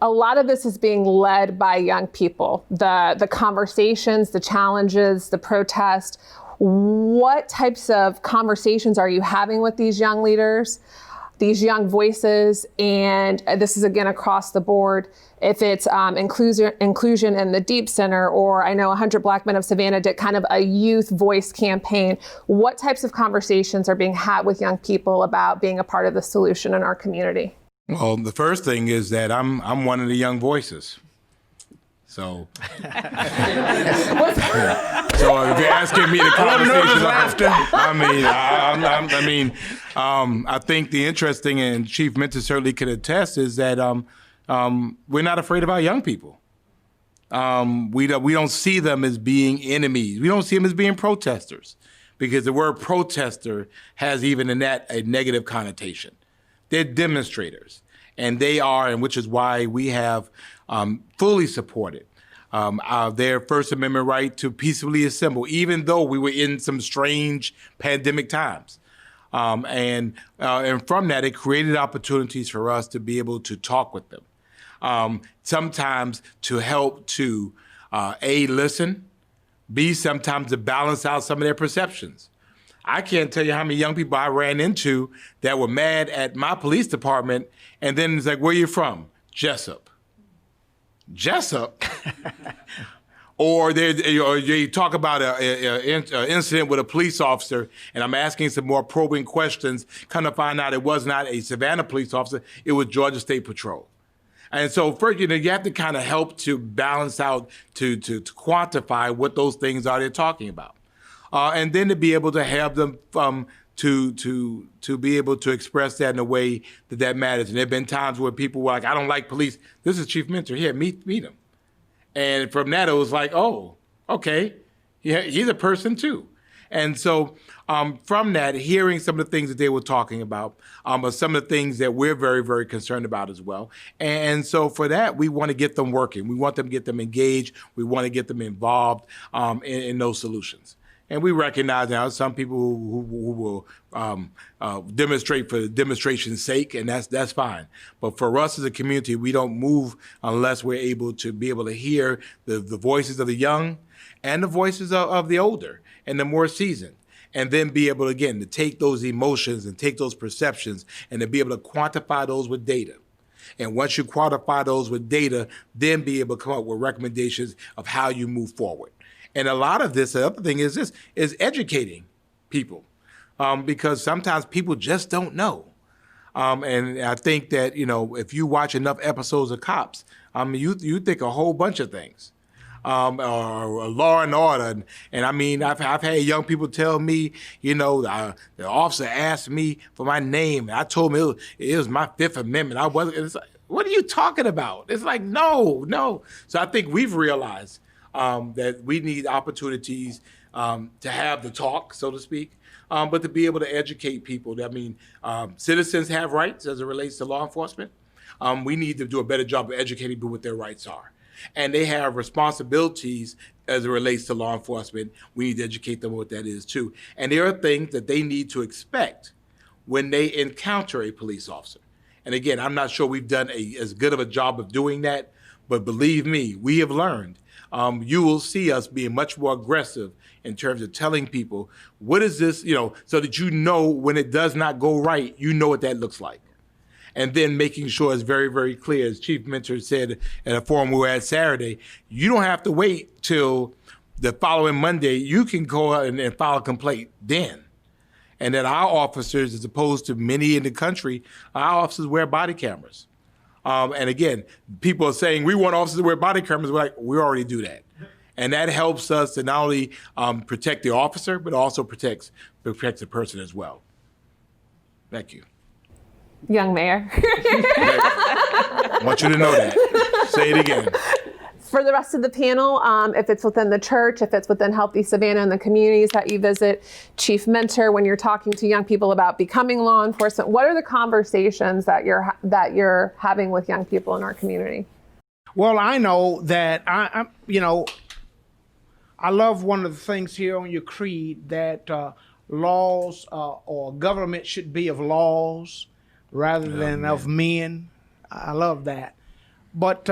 [SPEAKER 2] A lot of this is being led by young people. The conversations, the challenges, the protest. What types of conversations are you having with these young leaders, these young voices? And this is again across the board. If it's inclusion in the Deep Center, or I know 100 Black Men of Savannah did kind of a youth voice campaign. What types of conversations are being had with young people about being a part of the solution in our community?
[SPEAKER 5] Well, the first thing is that I'm one of the young voices. So, so if you're asking me the conversation, I think the interesting, and Chief Mance certainly could attest, is that we're not afraid of our young people. We don't see them as being enemies. We don't see them as being protesters, because the word protester has even in that a negative connotation. They're demonstrators, and they are, and which is why we have fully supported their First Amendment right to peacefully assemble, even though we were in some strange pandemic times. And from that, it created opportunities for us to be able to talk with them. Sometimes to help to A, listen, B, sometimes to balance out some of their perceptions. I can't tell you how many young people I ran into that were mad at my police department, and then it's like, where you from? Jessup. Jessup? Or they talk about an incident with a police officer, and I'm asking some more probing questions, kind of find out it was not a Savannah police officer, it was Georgia State Patrol. And so first, you have to kind of help to balance out, to quantify what those things are they're talking about. And then to be able to have them to be able to express that in a way that matters. And there have been times where people were like, I don't like police. This is Chief Mance here, meet him. And from that, it was like, oh, okay, yeah, he's a person too. And so from that, hearing some of the things that they were talking about are some of the things that we're very, very concerned about as well. And so for that, we want to get them working. We want to get them engaged. We want to get them involved in those solutions. And we recognize now some people who will demonstrate for demonstration's sake, and that's fine. But for us as a community, we don't move unless we're able to hear the voices of the young and the voices of the older and the more seasoned. And then be able, again, to take those emotions and take those perceptions and to be able to quantify those with data. And once you quantify those with data, then be able to come up with recommendations of how you move forward. And a lot of this, the other thing is educating people, because sometimes people just don't know. And I think that, if you watch enough episodes of Cops, you think a whole bunch of things. Or Law and Order. And I mean, I've had young people tell me, the officer asked me for my name, and I told him it was my Fifth Amendment. It's like, what are you talking about? It's like, no. So I think we've realized that we need opportunities to have the talk, so to speak, but to be able to educate people. I mean, citizens have rights as it relates to law enforcement. We need to do a better job of educating people what their rights are. And they have responsibilities as it relates to law enforcement. We need to educate them what that is too. And there are things that they need to expect when they encounter a police officer. And again, I'm not sure we've done as good of a job of doing that, But believe me, we have learned. You will see us being much more aggressive in terms of telling people, what is this, so that you know when it does not go right, you know what that looks like. And then making sure it's very, very clear, as Chief Mentor said at a forum we were at Saturday, you don't have to wait till the following Monday. You can go out and file a complaint then. And that our officers, as opposed to many in the country, our officers wear body cameras. And again, people are saying, we want officers to wear body cameras. We're like, we already do that. And that helps us to not only protect the officer, but also protects the person as well. Thank you.
[SPEAKER 2] Young Mayor.
[SPEAKER 5] I want you to know that. Say it again.
[SPEAKER 2] For the rest of the panel, if it's within the church, if it's within Healthy Savannah and the communities that you visit, Chief Mentor, when you're talking to young people about becoming law enforcement, what are the conversations that you're having with young people in our community?
[SPEAKER 6] Well, I know that I love one of the things here on your creed that laws or government should be of laws rather than of men. I love that. But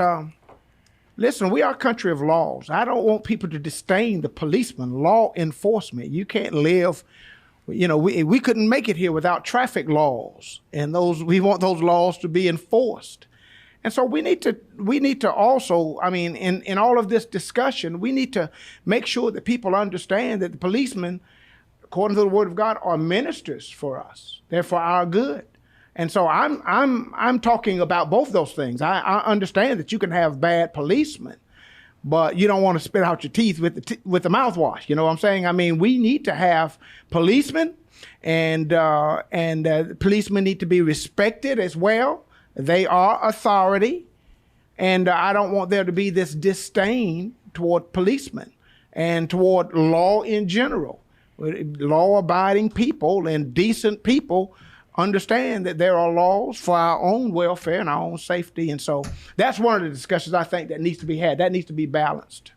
[SPEAKER 6] listen, we are a country of laws. I don't want people to disdain the policeman, law enforcement. You can't live, we couldn't make it here without traffic laws, and we want those laws to be enforced. And so we need to also, in all of this discussion, we need to make sure that people understand that the policemen, according to the Word of God, are ministers for us. They're for our good. And so I'm talking about both those things. I understand that you can have bad policemen, but you don't want to spit out your teeth with the mouthwash. You know what I'm saying? We need to have policemen, and policemen need to be respected as well. They are authority, and I don't want there to be this disdain toward policemen and toward law in general. Law-abiding people and decent people understand that there are laws for our own welfare and our own safety. And so that's one of the discussions I think that needs to be had. That needs to be balanced.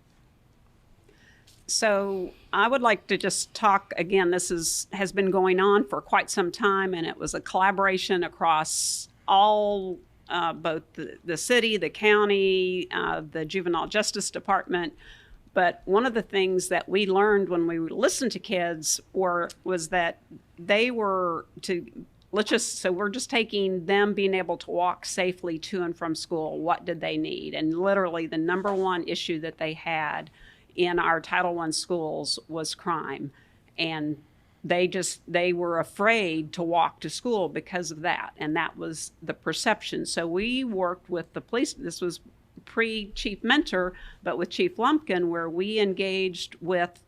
[SPEAKER 4] So I would like to just talk again. This has been going on for quite some time, and it was a collaboration across all, both the city, the county, the Juvenile Justice Department. But one of the things that we learned when we listened to kids was that they were we're just taking them being able to walk safely to and from school. What did they need? And literally the number one issue that they had in our Title I schools was crime. And they were afraid to walk to school because of that. And that was the perception. So we worked with the police. This was pre-Chief Mentor, but with Chief Lumpkin, where we engaged with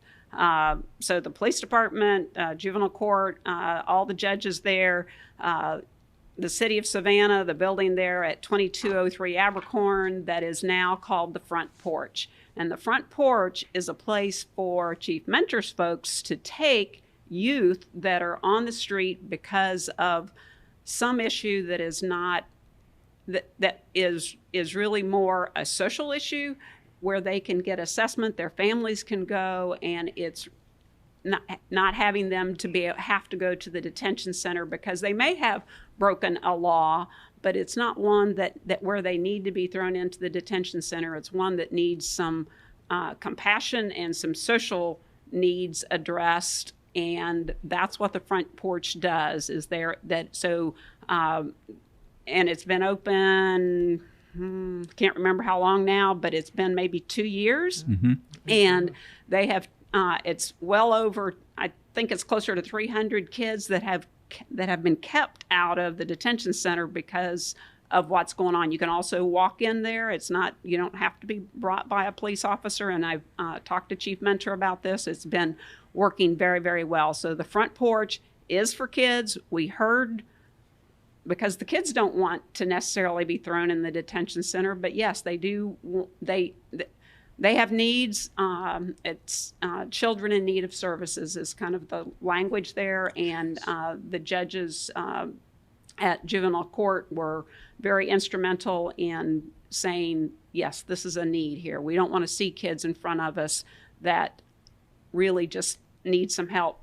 [SPEAKER 4] so the police department, juvenile court, all the judges there, the city of Savannah, the building there at 2203 Abercorn that is now called the Front Porch. And the Front Porch is a place for Chief Mentor's folks to take youth that are on the street because of some issue that is not, that is really more a social issue, where they can get assessment, their families can go, and it's not having them to have to go to the detention center because they may have broken a law, but it's not one that where they need to be thrown into the detention center. It's one that needs some compassion and some social needs addressed, and that's what the Front Porch does. And it's been open, can't remember how long now, but it's been maybe 2 years. Mm-hmm. And they have, it's well over, I think it's closer to 300 kids that have been kept out of the detention center because of what's going on. You can also walk in there. You don't have to be brought by a police officer. And I've talked to Chief Mentor about this. It's been working very, very well. So the Front Porch is for kids. We heard, because the kids don't want to necessarily be thrown in the detention center, but yes, they do. They have needs. It's children in need of services is kind of the language there, and the judges at juvenile court were very instrumental in saying, yes, this is a need here. We don't want to see kids in front of us that really just need some help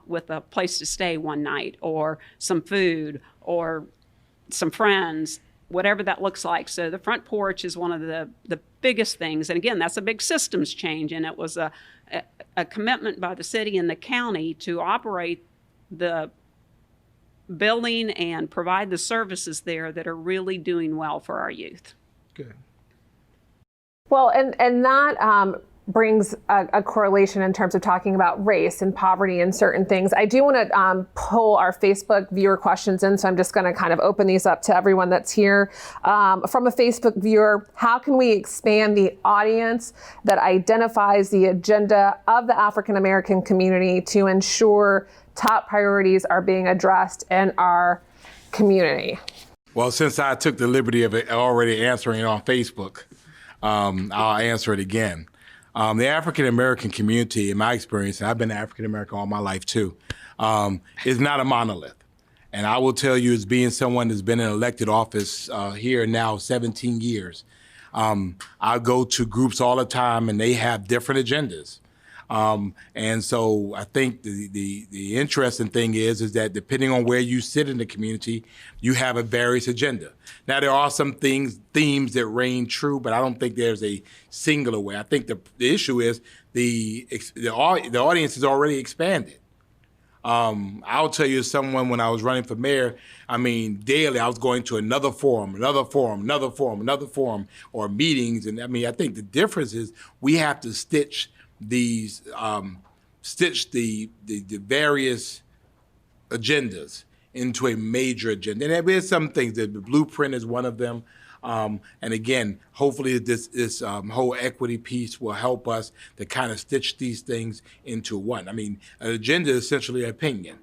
[SPEAKER 4] with a place to stay one night or some food or some friends. whatever that looks like. So the front porch is one of the biggest things. And again, that's a big systems change. And it was a commitment by the city and the county to operate the building and provide the services there that are really doing well for our youth.
[SPEAKER 6] Good.
[SPEAKER 2] Well, and that brings a correlation in terms of talking about race and poverty and certain things. I do want to pull our Facebook viewer questions in, so I'm just going to kind of open these up to everyone that's here. From a Facebook viewer, how can we expand the audience that identifies the agenda of the African American community to ensure top priorities are being addressed in our community?
[SPEAKER 5] Well, since I took the liberty of already answering it on Facebook, I'll answer it again. The African American community, in my experience, and I've been African American all my life too, is not a monolith. And I will tell you, as being someone that's been in elected office here now 17 years, I go to groups all the time and they have different agendas. And so I think the interesting thing is that depending on where you sit in the community, you have a various agenda. Now, there are some themes that reign true, but I don't think there's a singular way. I think the issue is the audience is already expanded. I'll tell you, as someone, when I was running for mayor, I mean, daily I was going to another forum, or meetings. And I mean, I think the difference is we have to stitch the various agendas into a major agenda. And there is some things, the blueprint is one of them. And again, hopefully this whole equity piece will help us to kind of stitch these things into one. I mean, an agenda is essentially opinion.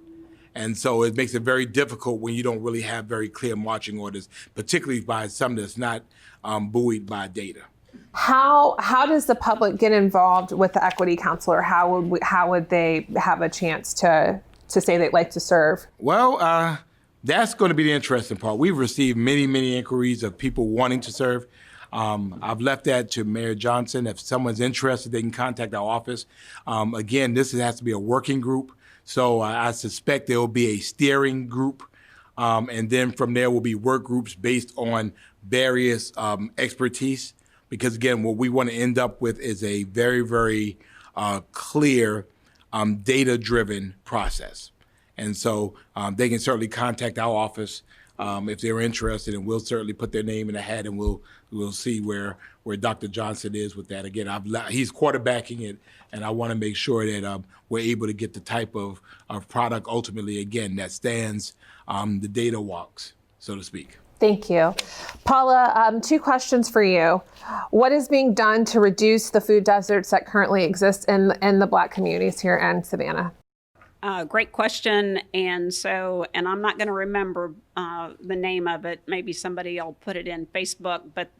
[SPEAKER 5] And so it makes it very difficult when you don't really have very clear marching orders, particularly by something that's not buoyed by data.
[SPEAKER 2] How does the public get involved with the equity counselor? How would they have a chance to say they'd like to serve?
[SPEAKER 5] Well, that's going to be the interesting part. We've received many inquiries of people wanting to serve. I've left that to Mayor Johnson. If someone's interested, they can contact our office. Again, this has to be a working group. So I suspect there will be a steering group. And then from there will be work groups based on various expertise. Because again, what we want to end up with is a very clear, data-driven process. And so they can certainly contact our office if they're interested, and we'll certainly put their name in the hat, and we'll see where Dr. Johnson is with that. Again, he's quarterbacking it, and I want to make sure that we're able to get the type of product ultimately, again, that stands the data walks, so to speak.
[SPEAKER 2] Thank you. Paula, 2 questions for you. What is being done to reduce the food deserts that currently exist in the Black communities here in Savannah?
[SPEAKER 4] Great question. And I'm not going to remember the name of it. Maybe somebody will put it in Facebook, but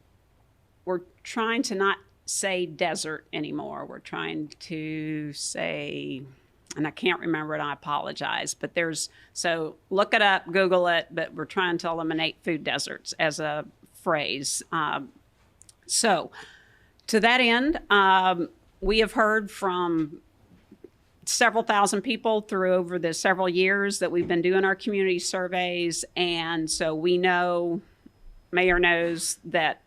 [SPEAKER 4] we're trying to not say desert anymore. We're trying to say, and I can't remember it, I apologize, but so look it up, Google it, but we're trying to eliminate food deserts as a phrase. So to that end, we have heard from several thousand people over the several years that we've been doing our community surveys. And so we know, Mayor knows that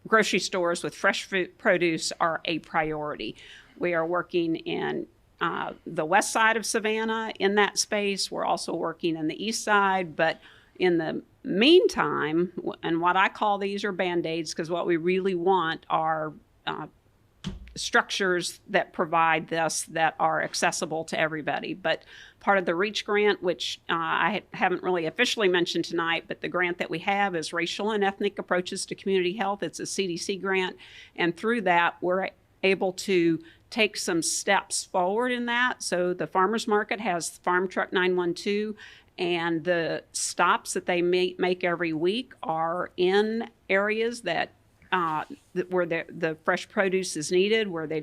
[SPEAKER 4] grocery stores with fresh fruit produce are a priority. We are working in the west side of Savannah in that space. We're also working in the east side, but in the meantime, and what I call these are Band-Aids, because what we really want are structures that provide this that are accessible to everybody. But part of the REACH grant, which I haven't really officially mentioned tonight, but the grant that we have is Racial and Ethnic Approaches to Community Health. It's a CDC grant. And through that, we're able to take some steps forward in that. So the farmers market has Farm Truck 912, and the stops that they make every week are in areas that where the fresh produce is needed, where they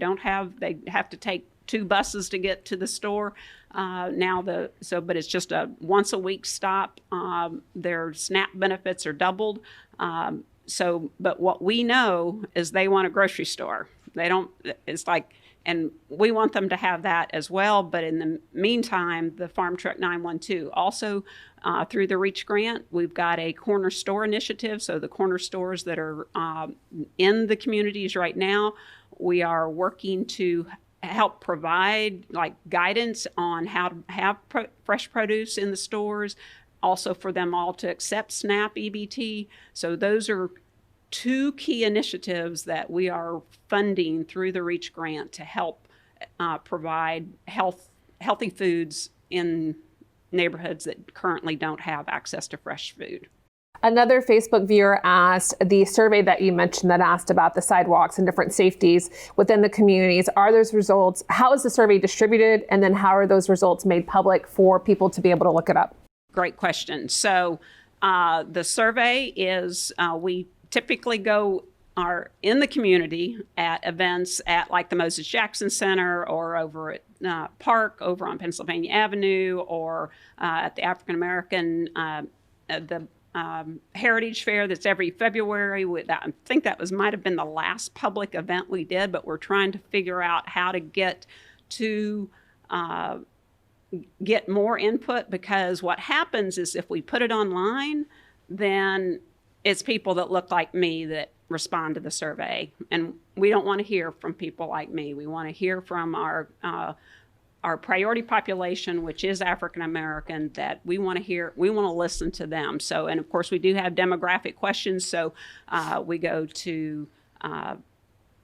[SPEAKER 4] have to take 2 buses to get to the store. But it's just a once a week stop. Their SNAP benefits are doubled. But what we know is they want a grocery store. They don't, it's like, And we want them to have that as well. But in the meantime, the Farm Truck 912 also through the REACH grant, we've got a corner store initiative. So the corner stores that are in the communities right now, we are working to help provide like guidance on how to have fresh produce in the stores, also for them all to accept SNAP EBT. So those are two key initiatives that we are funding through the REACH grant to help provide healthy foods in neighborhoods that currently don't have access to fresh food.
[SPEAKER 2] Another Facebook viewer asked, the survey that you mentioned that asked about the sidewalks and different safeties within the communities, are those results, how is the survey distributed, and then how are those results made public for people to be able to look it up?
[SPEAKER 4] Great question. So the survey is, we typically are in the community at events at like the Moses Jackson Center or over at Park, over on Pennsylvania Avenue, or at the African American, the Heritage Fair that's every February. I think that might have been the last public event we did, but we're trying to figure out how to get more input, because what happens is if we put it online, then it's people that look like me that respond to the survey. And we don't want to hear from people like me. We want to hear from our priority population, which is African American, that we want to listen to them. So, and of course we do have demographic questions. So we go to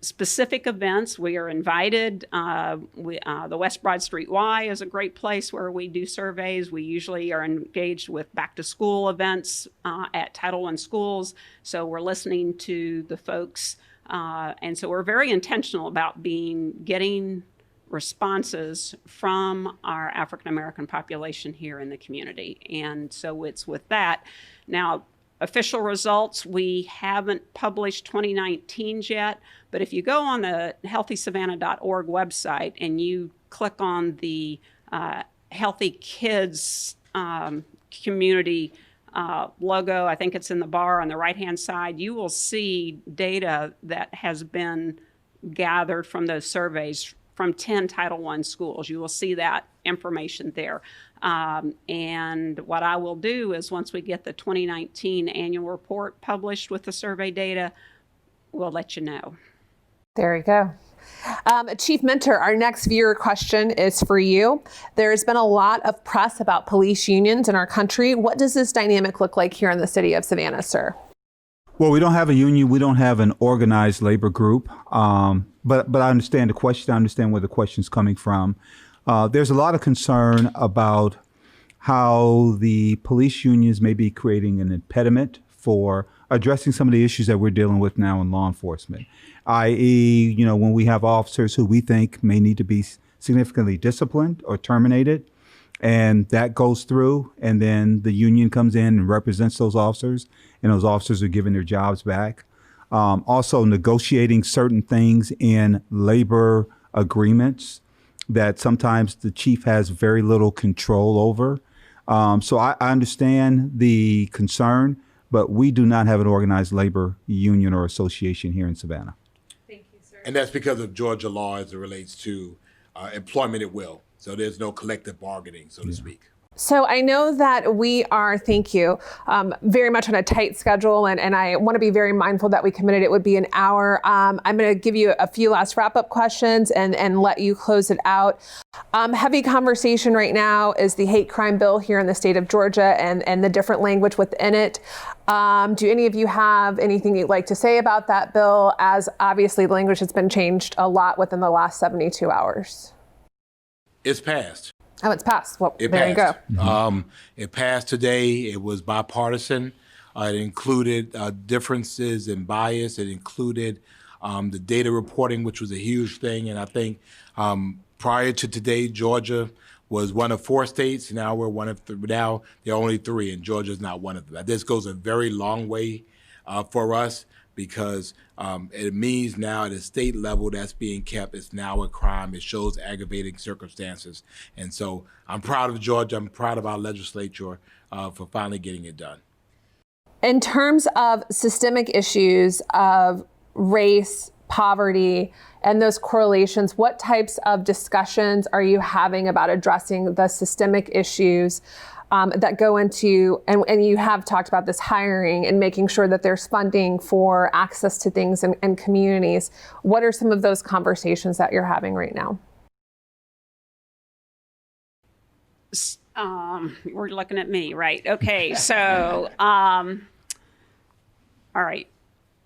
[SPEAKER 4] specific events. We are invited. The West Broad Street Y is a great place where we do surveys. We usually are engaged with back to school events at Title I schools. So we're listening to the folks. And so we're very intentional about getting responses from our African American population here in the community. And so it's with that. Now, official results, we haven't published 2019 yet, but if you go on the healthysavannah.org website and you click on the Healthy Kids community logo, I think it's in the bar on the right-hand side, you will see data that has been gathered from those surveys from 10 Title I schools. You will see that information there. And what I will do is once we get the 2019 annual report published with the survey data, we'll let you know.
[SPEAKER 2] There you go. Chief Mentor, our next viewer question is for you. There's been a lot of press about police unions in our country. What does this dynamic look like here in the city of Savannah, sir?
[SPEAKER 3] Well, we don't have a union. We don't have an organized labor group. But I understand the question. I understand where the question's coming from. There's a lot of concern about how the police unions may be creating an impediment for addressing some of the issues that we're dealing with now in law enforcement, i.e., when we have officers who we think may need to be significantly disciplined or terminated, and that goes through, and then the union comes in and represents those officers, and those officers are given their jobs back. Also negotiating certain things in labor agreements that sometimes the chief has very little control over. So I understand the concern, but we do not have an organized labor union or association here in Savannah.
[SPEAKER 1] Thank you, sir.
[SPEAKER 5] And that's because of Georgia law as it relates to employment at will. So there's no collective bargaining, so to speak.
[SPEAKER 2] So I know that we are, thank you, very much on a tight schedule, and I want to be very mindful that we committed it would be an hour. I'm going to give you a few last wrap-up questions and let you close it out. Heavy conversation right now is the hate crime bill here in the state of Georgia and the different language within it. Do any of you have anything you'd like to say about that bill, as obviously the language has been changed a lot within the last 72 hours?
[SPEAKER 5] It's passed.
[SPEAKER 2] Oh, it's passed. Well,
[SPEAKER 5] It
[SPEAKER 2] there
[SPEAKER 5] passed.
[SPEAKER 2] you go.
[SPEAKER 5] It passed today. It was bipartisan. It included differences in bias. It included the data reporting, which was a huge thing. And I think prior to today, Georgia was one of 4 states. Now we're one of now there are only 3, and Georgia's not one of them. This goes a very long way for us, because it means now at a state level that's being kept, it's now a crime. It shows aggravating circumstances. And so I'm proud of Georgia. I'm proud of our legislature for finally getting it done.
[SPEAKER 2] In terms of systemic issues of race, poverty, and those correlations, what types of discussions are you having about addressing the systemic issues that go into, and you have talked about this hiring and making sure that there's funding for access to things and communities. What are some of those conversations that you're having right now?
[SPEAKER 4] We're looking at me, right? Okay, so, all right.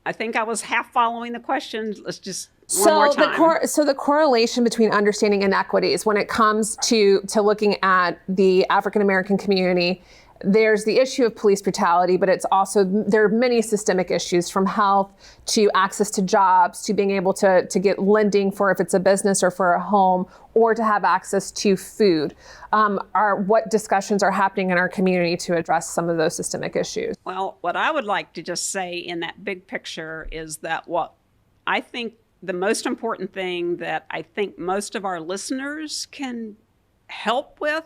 [SPEAKER 4] I think I was half following the question. Let's just one more time.
[SPEAKER 2] So the correlation between understanding inequities when it comes to looking at the African American community, there's the issue of police brutality, but it's also, there are many systemic issues, from health to access to jobs, to being able to get lending for if it's a business or for a home, or to have access to food. What discussions are happening in our community to address some of those systemic issues?
[SPEAKER 4] Well, what I would like to just say in that big picture is that what I think the most important thing that I think most of our listeners can help with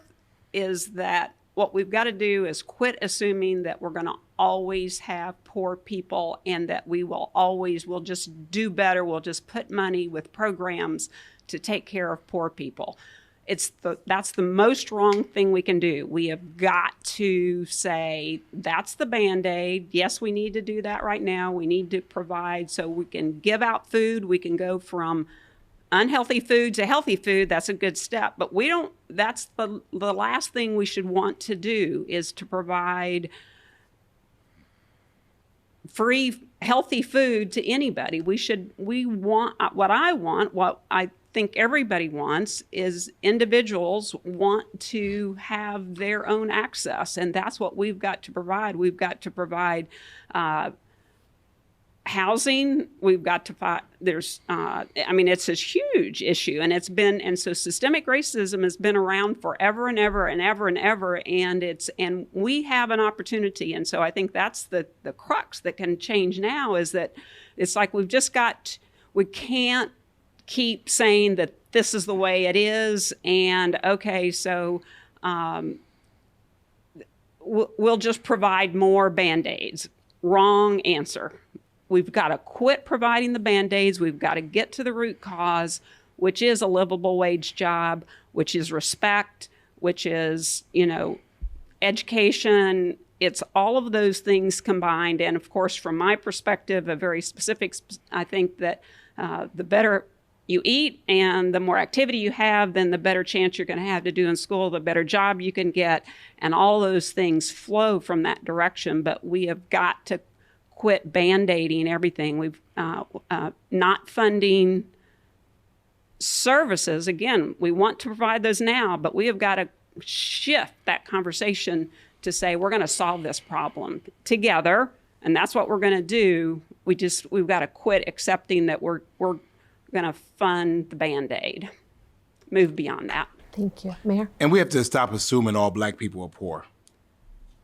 [SPEAKER 4] is that what we've got to do is quit assuming that we're going to always have poor people and that we'll just do better. We'll just put money with programs to take care of poor people. That's the most wrong thing we can do. We have got to say that's the Band-Aid. Yes, we need to do that right now. We need to provide so we can give out food. We can go from unhealthy food to healthy food. That's a good step. But that's the last thing we should want to do, is to provide free, healthy food to anybody. What I think everybody wants is individuals want to have their own access, and that's what we've got to provide. We've got to provide housing. We've got to it's a huge issue, and so systemic racism has been around forever and ever and ever and ever, and we have an opportunity. And so I think that's the crux that can change now, is that it's like we can't keep saying that this is the way it is, and okay, so we'll just provide more Band-Aids. Wrong answer. We've got to quit providing the Band-Aids. We've got to get to the root cause, which is a livable wage job, which is respect, which is, education. It's all of those things combined. And of course, from my perspective, a very specific, I think that the better you eat and the more activity you have, then the better chance you're going to have to do in school, the better job you can get. And all those things flow from that direction. But we have got to quit Band-Aiding everything. We've not funding services. Again, we want to provide those now, but we have got to shift that conversation to say we're going to solve this problem together, and that's what we're going to do. We've got to quit accepting that we're going to fund the Band-Aid. Move beyond that.
[SPEAKER 2] Thank you. Mayor?
[SPEAKER 5] And we have to stop assuming all black people are poor.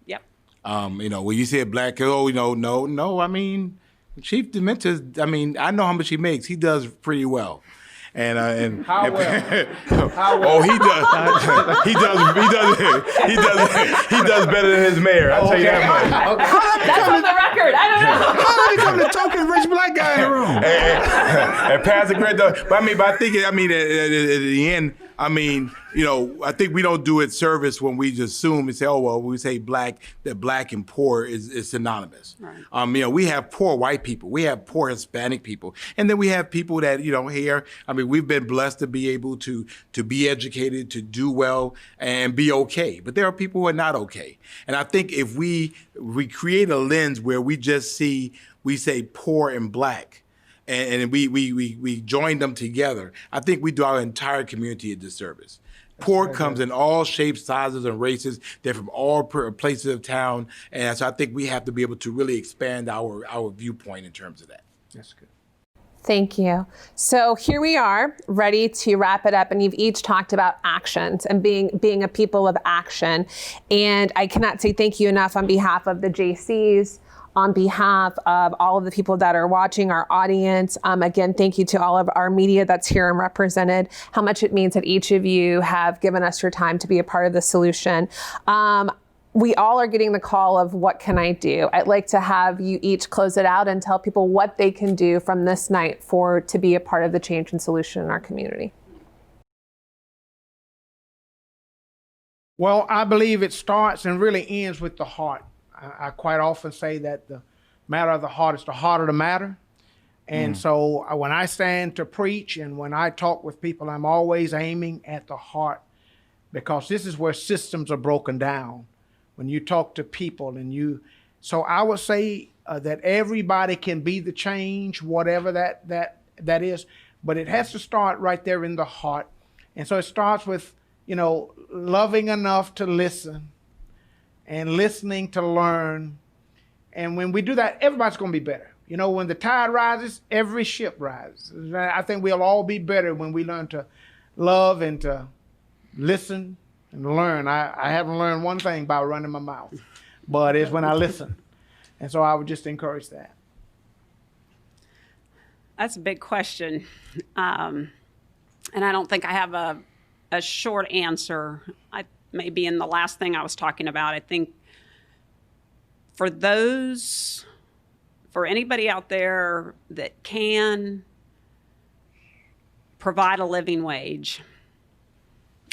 [SPEAKER 4] Yep.
[SPEAKER 5] When you say black, no. I mean, Chief Dementa, I know how much he makes. He does pretty well. And
[SPEAKER 6] How well?
[SPEAKER 5] Oh, he does. He does better than his mayor. I'll tell you that much.
[SPEAKER 6] Okay.
[SPEAKER 2] That's on the record. I don't know.
[SPEAKER 6] How did he become the token rich black guy in the room?
[SPEAKER 5] And Pastor Grant, but I think at the end, I think we don't do it service when we just assume and say, oh, well, we say black and poor is synonymous. Right. We have poor white people, we have poor Hispanic people, and then we have people that, here, we've been blessed to be able to be educated, to do well, and be okay. But there are people who are not okay. And I think if we create a lens where we say poor and black, and we join them together, I think we do our entire community a disservice. Poor comes in all shapes, sizes, and races. They're from all places of town. And so I think we have to be able to really expand our viewpoint in terms of that.
[SPEAKER 6] That's good.
[SPEAKER 2] Thank you. So here we are, ready to wrap it up, and you've each talked about actions and being a people of action. And I cannot say thank you enough on behalf of the Jaycees, on behalf of all of the people that are watching, our audience. Again, thank you to all of our media that's here and represented, how much it means that each of you have given us your time to be a part of the solution. we all are getting the call of what can I do? I'd like to have you each close it out and tell people what they can do from this night to be a part of the change and solution in our community.
[SPEAKER 6] Well, I believe it starts and really ends with the heart. I quite often say that the matter of the heart is the heart of the matter. And so when I stand to preach and when I talk with people, I'm always aiming at the heart, because this is where systems are broken down. When you talk to people so I would say that everybody can be the change, whatever that is, but it has to start right there in the heart. And so it starts with, loving enough to listen and listening to learn. And when we do that, everybody's going to be better. When the tide rises, every ship rises. I think we'll all be better when we learn to love and to listen and learn. I haven't learned one thing by running my mouth, but it's when I listen. And so I would just encourage that.
[SPEAKER 4] That's a big question. And I don't think I have a short answer. Maybe in the last thing I was talking about, I think for anybody out there that can provide a living wage,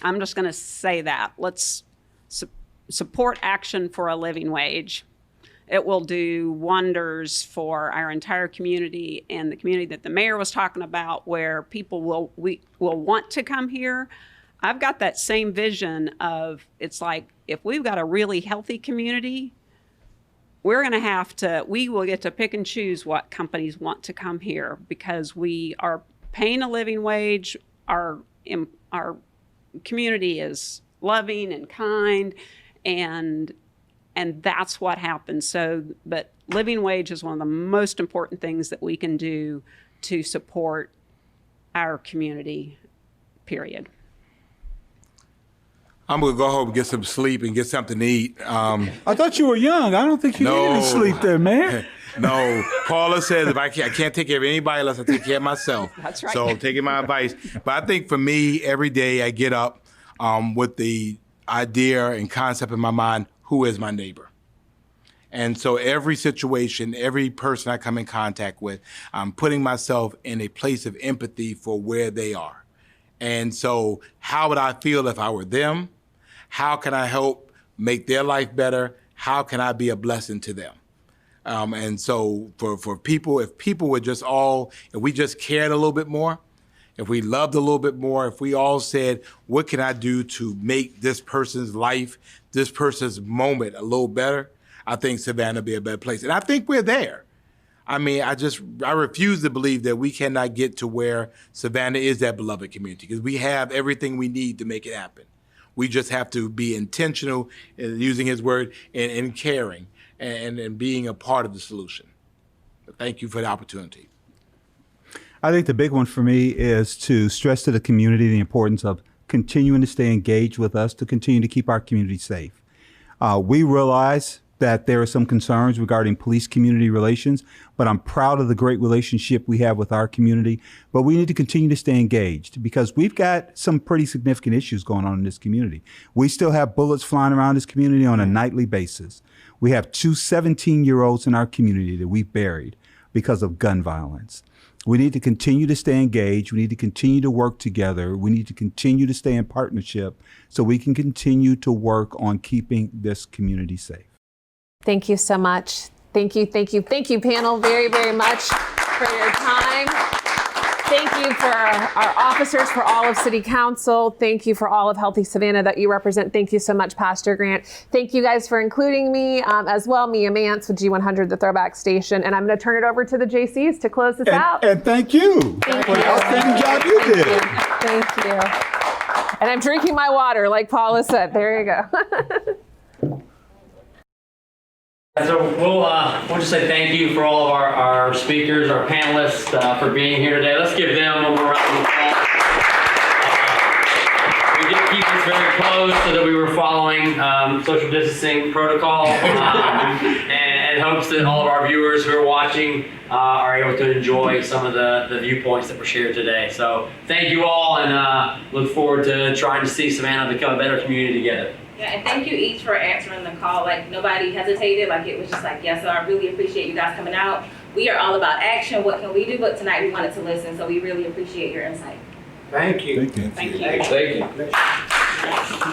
[SPEAKER 4] I'm just going to say that. Let's support action for a living wage. It will do wonders for our entire community and the community that the mayor was talking about, where people will want to come here. I've got that same vision of, it's like, if we've got a really healthy community, we will get to pick and choose what companies want to come here, because we are paying a living wage. Our community is loving and kind, and that's what happens. But living wage is one of the most important things that we can do to support our community, period.
[SPEAKER 5] I'm going to go home and get some sleep and get something to eat.
[SPEAKER 3] I thought you were young. I don't think you needed to sleep there, man.
[SPEAKER 5] No. Paula says if I can't take care of anybody unless I take care of myself.
[SPEAKER 4] That's right.
[SPEAKER 5] So I'm taking my advice. But I think for me, every day I get up with the idea and concept in my mind, who is my neighbor? And so every situation, every person I come in contact with, I'm putting myself in a place of empathy for where they are. And so how would I feel if I were them? How can I help make their life better? How can I be a blessing to them? And so for people, if people would if we just cared a little bit more, if we loved a little bit more, if we all said, what can I do to make this person's life, this person's moment a little better, I think Savannah would be a better place. And I think we're there. I mean, I refuse to believe that we cannot get to where Savannah is that beloved community, because we have everything we need to make it happen. We just have to be intentional, using his word, and caring and being a part of the solution. Thank you for the opportunity.
[SPEAKER 3] I think the big one for me is to stress to the community the importance of continuing to stay engaged with us to continue to keep our community safe. We realize that there are some concerns regarding police-community relations, but I'm proud of the great relationship we have with our community. But we need to continue to stay engaged, because we've got some pretty significant issues going on in this community. We still have bullets flying around this community on a nightly basis. We have 2 17-year-olds in our community that we've buried because of gun violence. We need to continue to stay engaged. We need to continue to work together. We need to continue to stay in partnership so we can continue to work on keeping this community safe.
[SPEAKER 2] Thank you so much. Thank you, panel, very, very much for your time. Thank you for our officers, for all of City Council. Thank you for all of Healthy Savannah that you represent. Thank you so much, Pastor Grant. Thank you guys for including me as well, me and Mance with G100, the Throwback Station. And I'm going to turn it over to the Jaycees to close this out.
[SPEAKER 3] And thank you for the outstanding job you did.
[SPEAKER 2] Thank you. And I'm drinking my water, like Paula said. There you go.
[SPEAKER 7] So we'll just say thank you for all of our speakers, our panelists, for being here today. Let's give them one more round of applause. We did keep this very close so that we were following social distancing protocol, and hopes that all of our viewers who are watching are able to enjoy some of the viewpoints that were shared today. So thank you all, and look forward to trying to see Savannah become a better community together.
[SPEAKER 1] Yeah, and thank you each for answering the call. Like, nobody hesitated. Like, it was just like, yes, so I really appreciate you guys coming out. We are all about action. What can we do? But tonight we wanted to listen, so we really appreciate your insight.
[SPEAKER 6] Thank you.
[SPEAKER 3] Thank you.
[SPEAKER 4] Thank you.
[SPEAKER 7] Thank you.